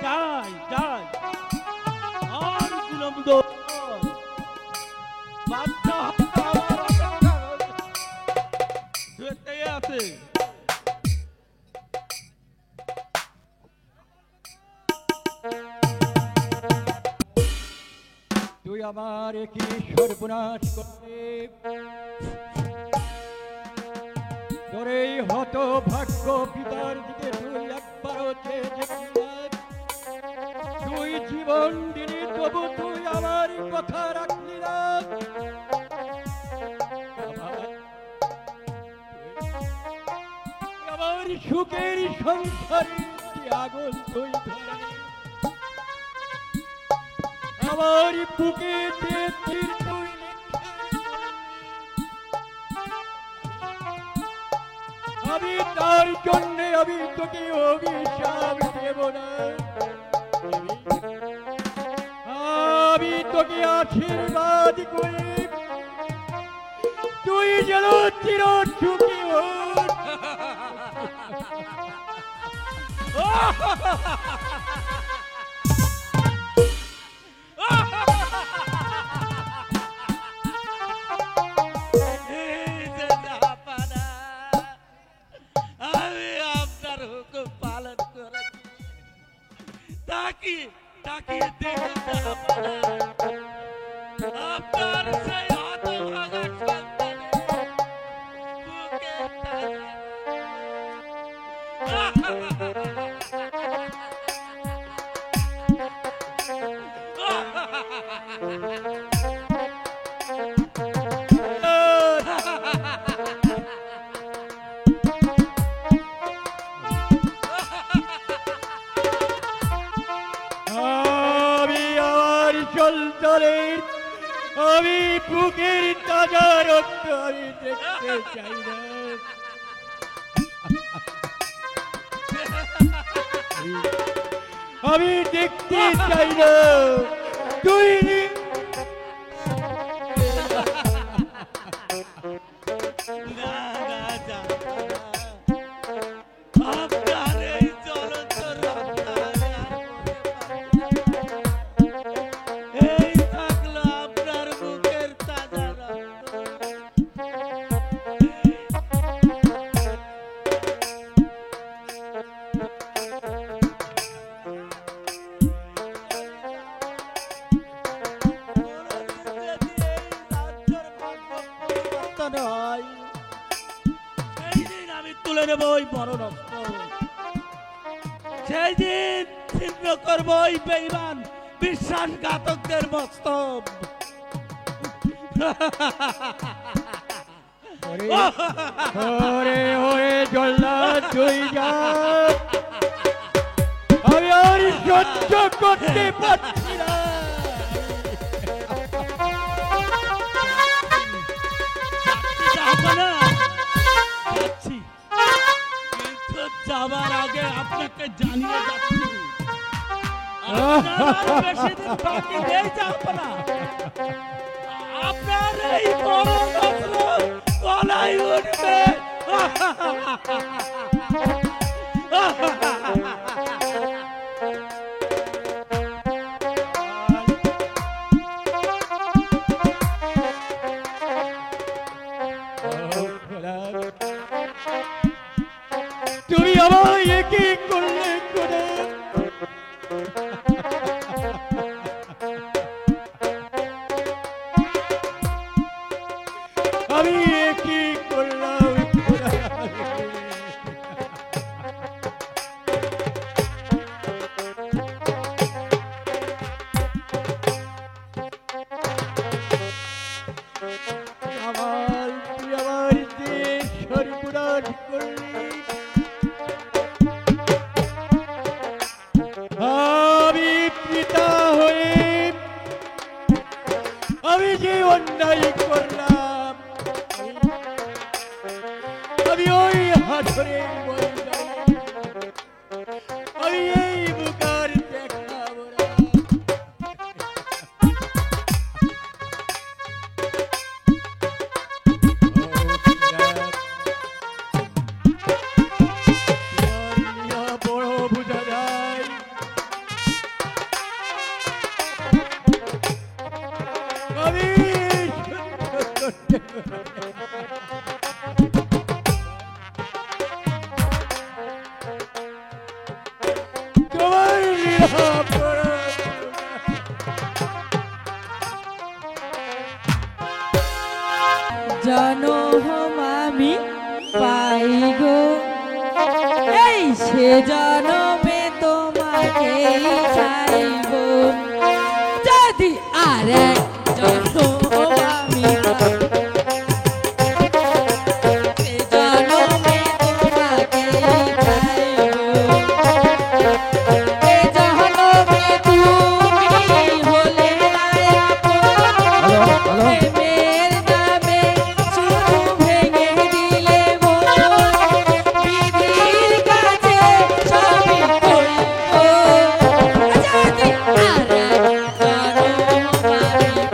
[SPEAKER 4] যাই যাই আর বিলম্ব বাচ্চা দুয়েতেই আছে। তুই আমার কি সর্বনাশ করবে, তোর এই হত ভাগ্য পিতার দিকে তুই একবারও চেয়ে দেখবি না। তুই জীবন দিলি তবু তুই আমার কথা রাখলি না। আমার সুখের সংসারে আগুন তুই ধরে আমার বুকে তীর তুই আমি তার জন্যে আমি তোকে অভিশাপ দেব না, আমি তোকে আশীর্বাদ করি তুই যেন চির সুখী হোস। আমি আপনার হুকুম পালন করে তাকিয়ে তাকিয়ে দেখে আপনার সেই হতভাগা সন্তানের বুকে আমি আমার সন্তানের আমি বুকের তাজা রক্ত আমি দেখতে চাই না। আমি দেখতে চাই না তুই আপনার এই জ্বলন্ত এই থাকলো আপনার বুকের তাজা রক্ত। সেই দিন আমি তুলে নেব ওই মরণ অস্ত্র, সেই দিন ছিন্ন করবো ওই বেঈমান বিশ্বাসঘাতকদের মস্তক। ওরে ওরে জল্লাদ তুই যা আর সহ্য করতে পারছি না। জাহাপনা, যাচ্ছি। কিন্তু যাবার আগে আপনাকে জানিয়ে যাচ্ছি আপনার আর বেশি দিন বাকি নেই জাহাপনা। আপনার এই বড় নজর গলায় উঠবে। তুমি আমায় কি করলে করে? আমি কি করলাম? আমার দেশ সর্বনাশ করলি। আমি পিতা হয়ে আমি যে অন্যায় করলাম, আমি ওই হাসরের ময়দানে আমি এই বুকার দেখাবো না। বড় বুঝা যায় আমি তোমার
[SPEAKER 8] জনম আমি পাই গো, এই সে জনমে তোমাকে চাইব। যদি আর এক জনম আমি পাই, সে জনমে তোমাকে চাইব। এ জনমে তুমি হলে না আপন, প্রেমের নামে শুধু ভেঙে দিলে মন। বিধির কাছে সবই করিব, যদি আর এক জনম আমি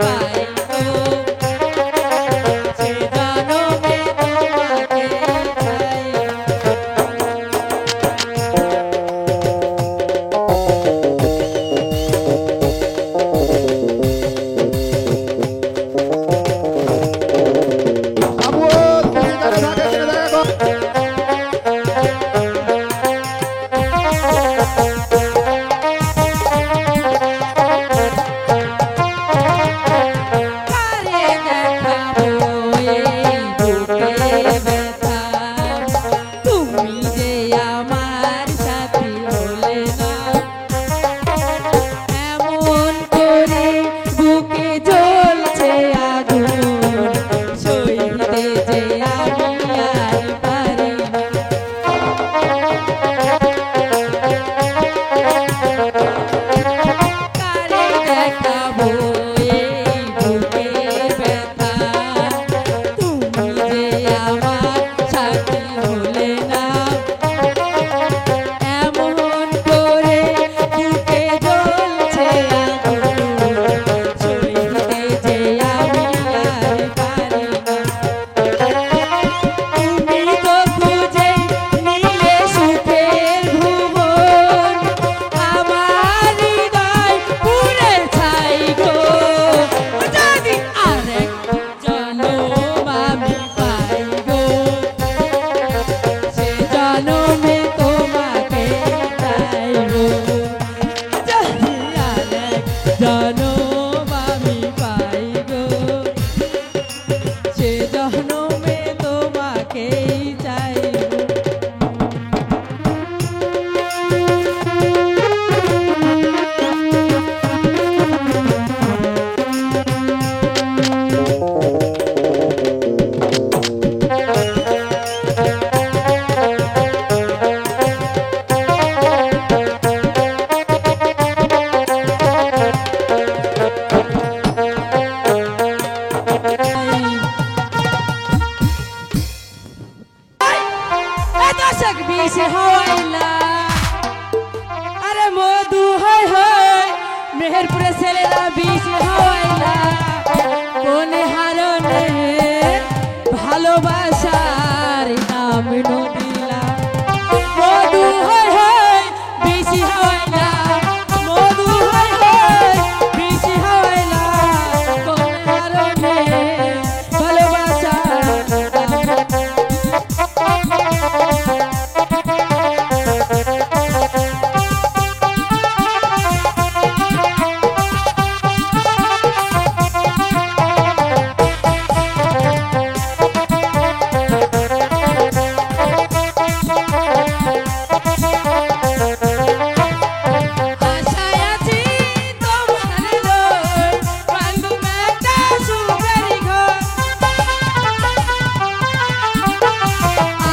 [SPEAKER 8] দেখ বিষ হাওয়াইলা আরে মধু হয় হয় মেহেরপুরে ছেলেরা বিষ হাওয়াইলা কোন হারনে ভালোবাসার নাম নদিলা মধু হয় হয় বিষ হাওয়াইলা মধু হয় হয় বিষ হাওয়াইলা কোন হারনে ভালোবাসার আশায় আছি তোমার লই বান্ধু একটা সুখের ঘর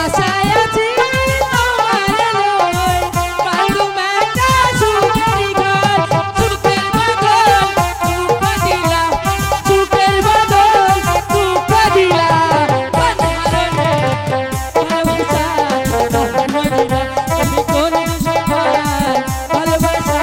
[SPEAKER 8] আশায় আছি তোমার লই বান্ধু একটা সুখের ঘর সুখের বদল দুঃখ দিলা সুখের বদল দুঃখ দিলা বন্ধারণে ভালোবাসা নদিলা আমি কোন দুশ্মন ভালোবাসা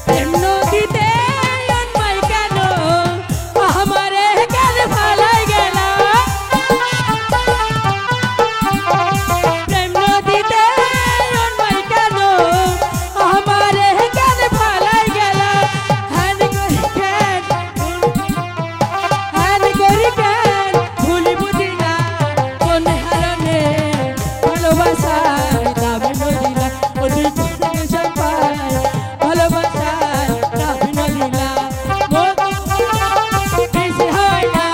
[SPEAKER 8] প্রেম নদীতে অন্যায় কেন আমারে কেন ফালাই গেলা প্রেম নদীতে অন্যায় কেন আমারে কেন ফালাই গেলা হ্যান করি কেন ভুলি বুঝি না কোন হারনে ভালোবাসার নাম নদিলা ওদের সব পায় ভালোবাসার নাম নদিলা মধু বেশি হয় না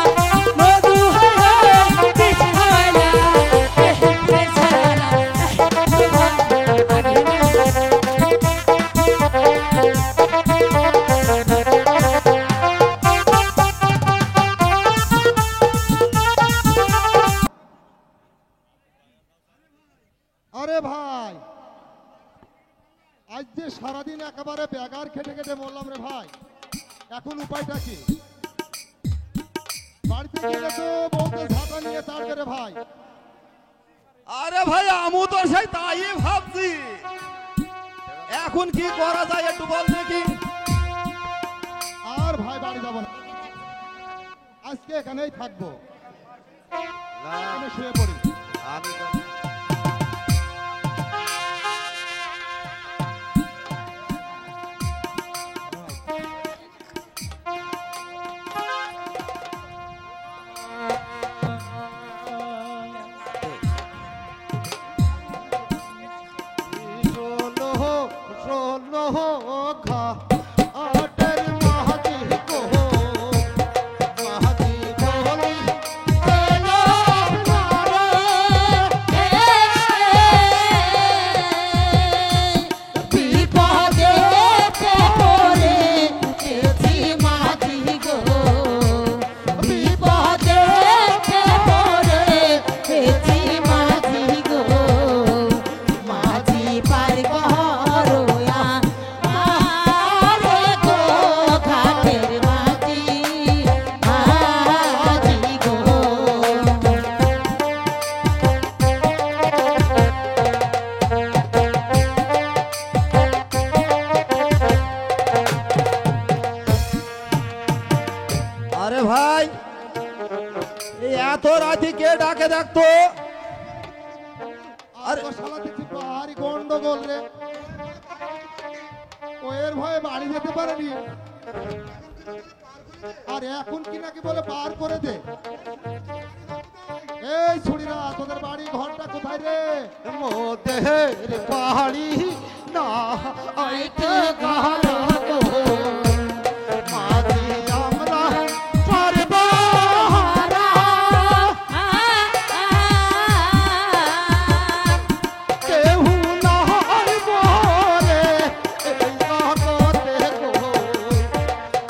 [SPEAKER 8] মধু হয় হয় বেশি হয় না
[SPEAKER 6] আরে ভাই, আজ যে সারাদিন একেবারে বেগার খেটে খেটে মরলাম রে ভাই, এখন উপায়টা কি? বাড়িতে গেলে তো বউকে ঝাঁটা নিয়ে তাড়বে রে ভাই।
[SPEAKER 10] আরে ভাই আমু তো সেই তাই ভাবছি, এখন কি করা যায় একটু বল দেখি।
[SPEAKER 6] আর ভাই বাড়ি যাব না, আজকে এখানেই থাকবো, এখানে শুয়ে পড়ি।
[SPEAKER 10] আমি এত রাতে কে ডাকে দেখতো?
[SPEAKER 6] আরে শালা দেখছি বাড়ি গন্ডগোল রে, ও এর ভয়ে বাড়ি যেতে পারেনি, আর এখন কি নাকি বলে পার করে দে। এই ছুড়িরা, তোদের বাড়ি ঘরটা কোথায় রে? মোদের বাড়ি না আইতে গালা গো, মাঝি আমরা পারবা হারা, কেউ না হয় বলে এই জগতে গো,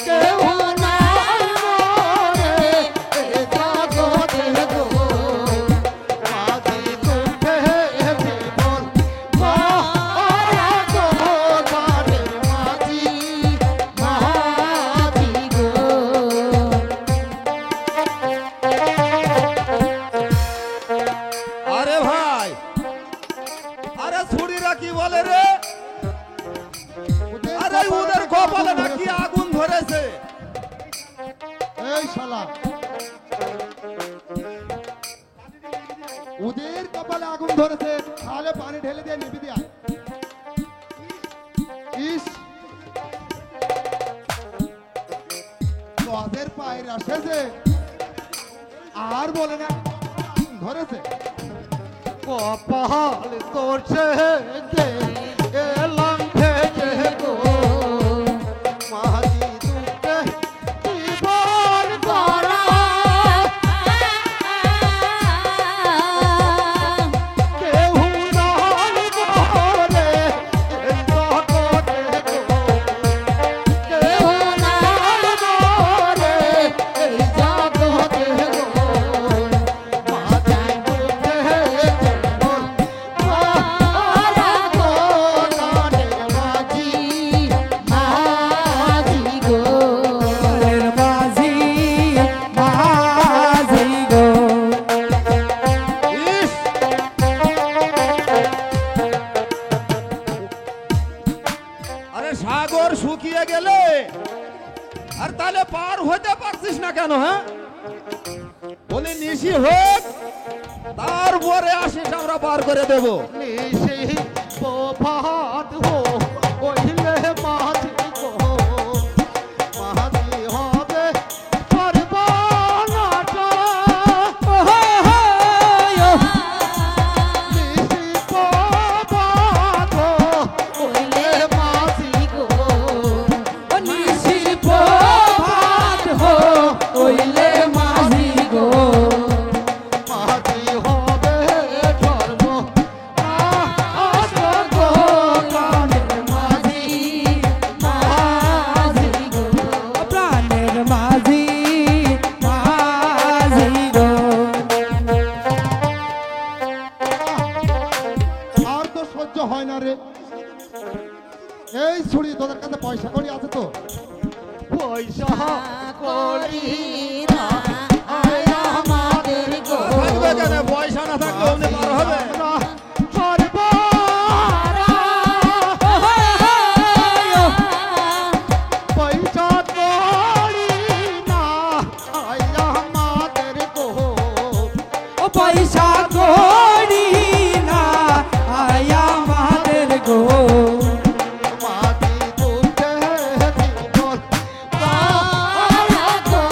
[SPEAKER 6] কেউ না হয় বলে এই জগতে। ওই শালা ওদের কপালে আগুন ধরেছে, তাহলে পানি ঢেলে দিয়ে নিবি দিয়া। ইস তোদের পায়ের আসেছে আর বলে না ধরেছে কপাল তোরছে এলাম থেকে গো মাঝি দুঃখে জীবন গড়া কেউ নাই ঘরে এই জগতে গো কেউ নাই ঘরে এই জগতে গো মাঝি দুঃখে জীবন গড়া গো নানে মাঝি মাঝি গো
[SPEAKER 9] মাঝি মাঝি গো
[SPEAKER 10] ইস! আরে সাগর শুকিয়ে গেলে আর তাহলে পার হতে পারছিস না কেন? হ্যাঁ বলি নিশি হোক তারপরে আসিস, আমরা পার করে দেব।
[SPEAKER 6] নিশি প্রভাত হো ওইলে মাঝি গো মাঝি হবে সর্বনাশা নিশি প্রভাত হো ওইলে মাঝি গো নিশি প্রভাত হো ওইলে মাঝি গো মাঝি হবে সর্বনাশা গো প্রাণের মাঝি মাঝি গো
[SPEAKER 9] প্রাণের মাঝি মাঝি গো
[SPEAKER 6] আর তো সহ্য হয় না রে। এই ছুরি তোদের কাছে পয়সা করি আছে তো? পয়সা করি না আয় আমাদের গো
[SPEAKER 10] থাকবে কেন? পয়সা না থাকলে অমনি পার হবে।
[SPEAKER 6] পয়সা করি না আয় আমাদের গো
[SPEAKER 9] ও পয়সা করি না আয়া আমাদের গো
[SPEAKER 6] মাঝি দুঃখে জীবন গড়া গো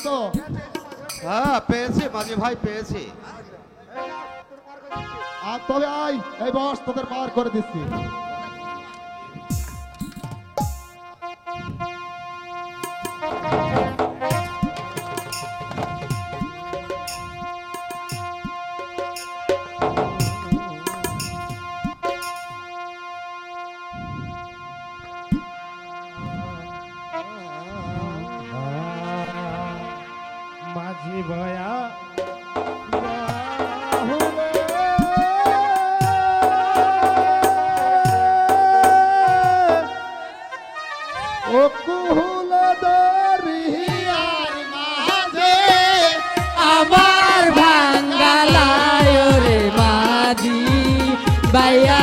[SPEAKER 6] তো?
[SPEAKER 10] হ্যাঁ পেয়েছি মাঝি ভাই পেয়েছি।
[SPEAKER 6] আর তবে আয়, এই বস তোদের পার করে দিচ্ছি।
[SPEAKER 2] মাঝি ভয়া
[SPEAKER 6] ও কুহুল দরিয়ার মাঝে
[SPEAKER 9] আমার ভাঙ্গালায় রে মাঝি বাইয়া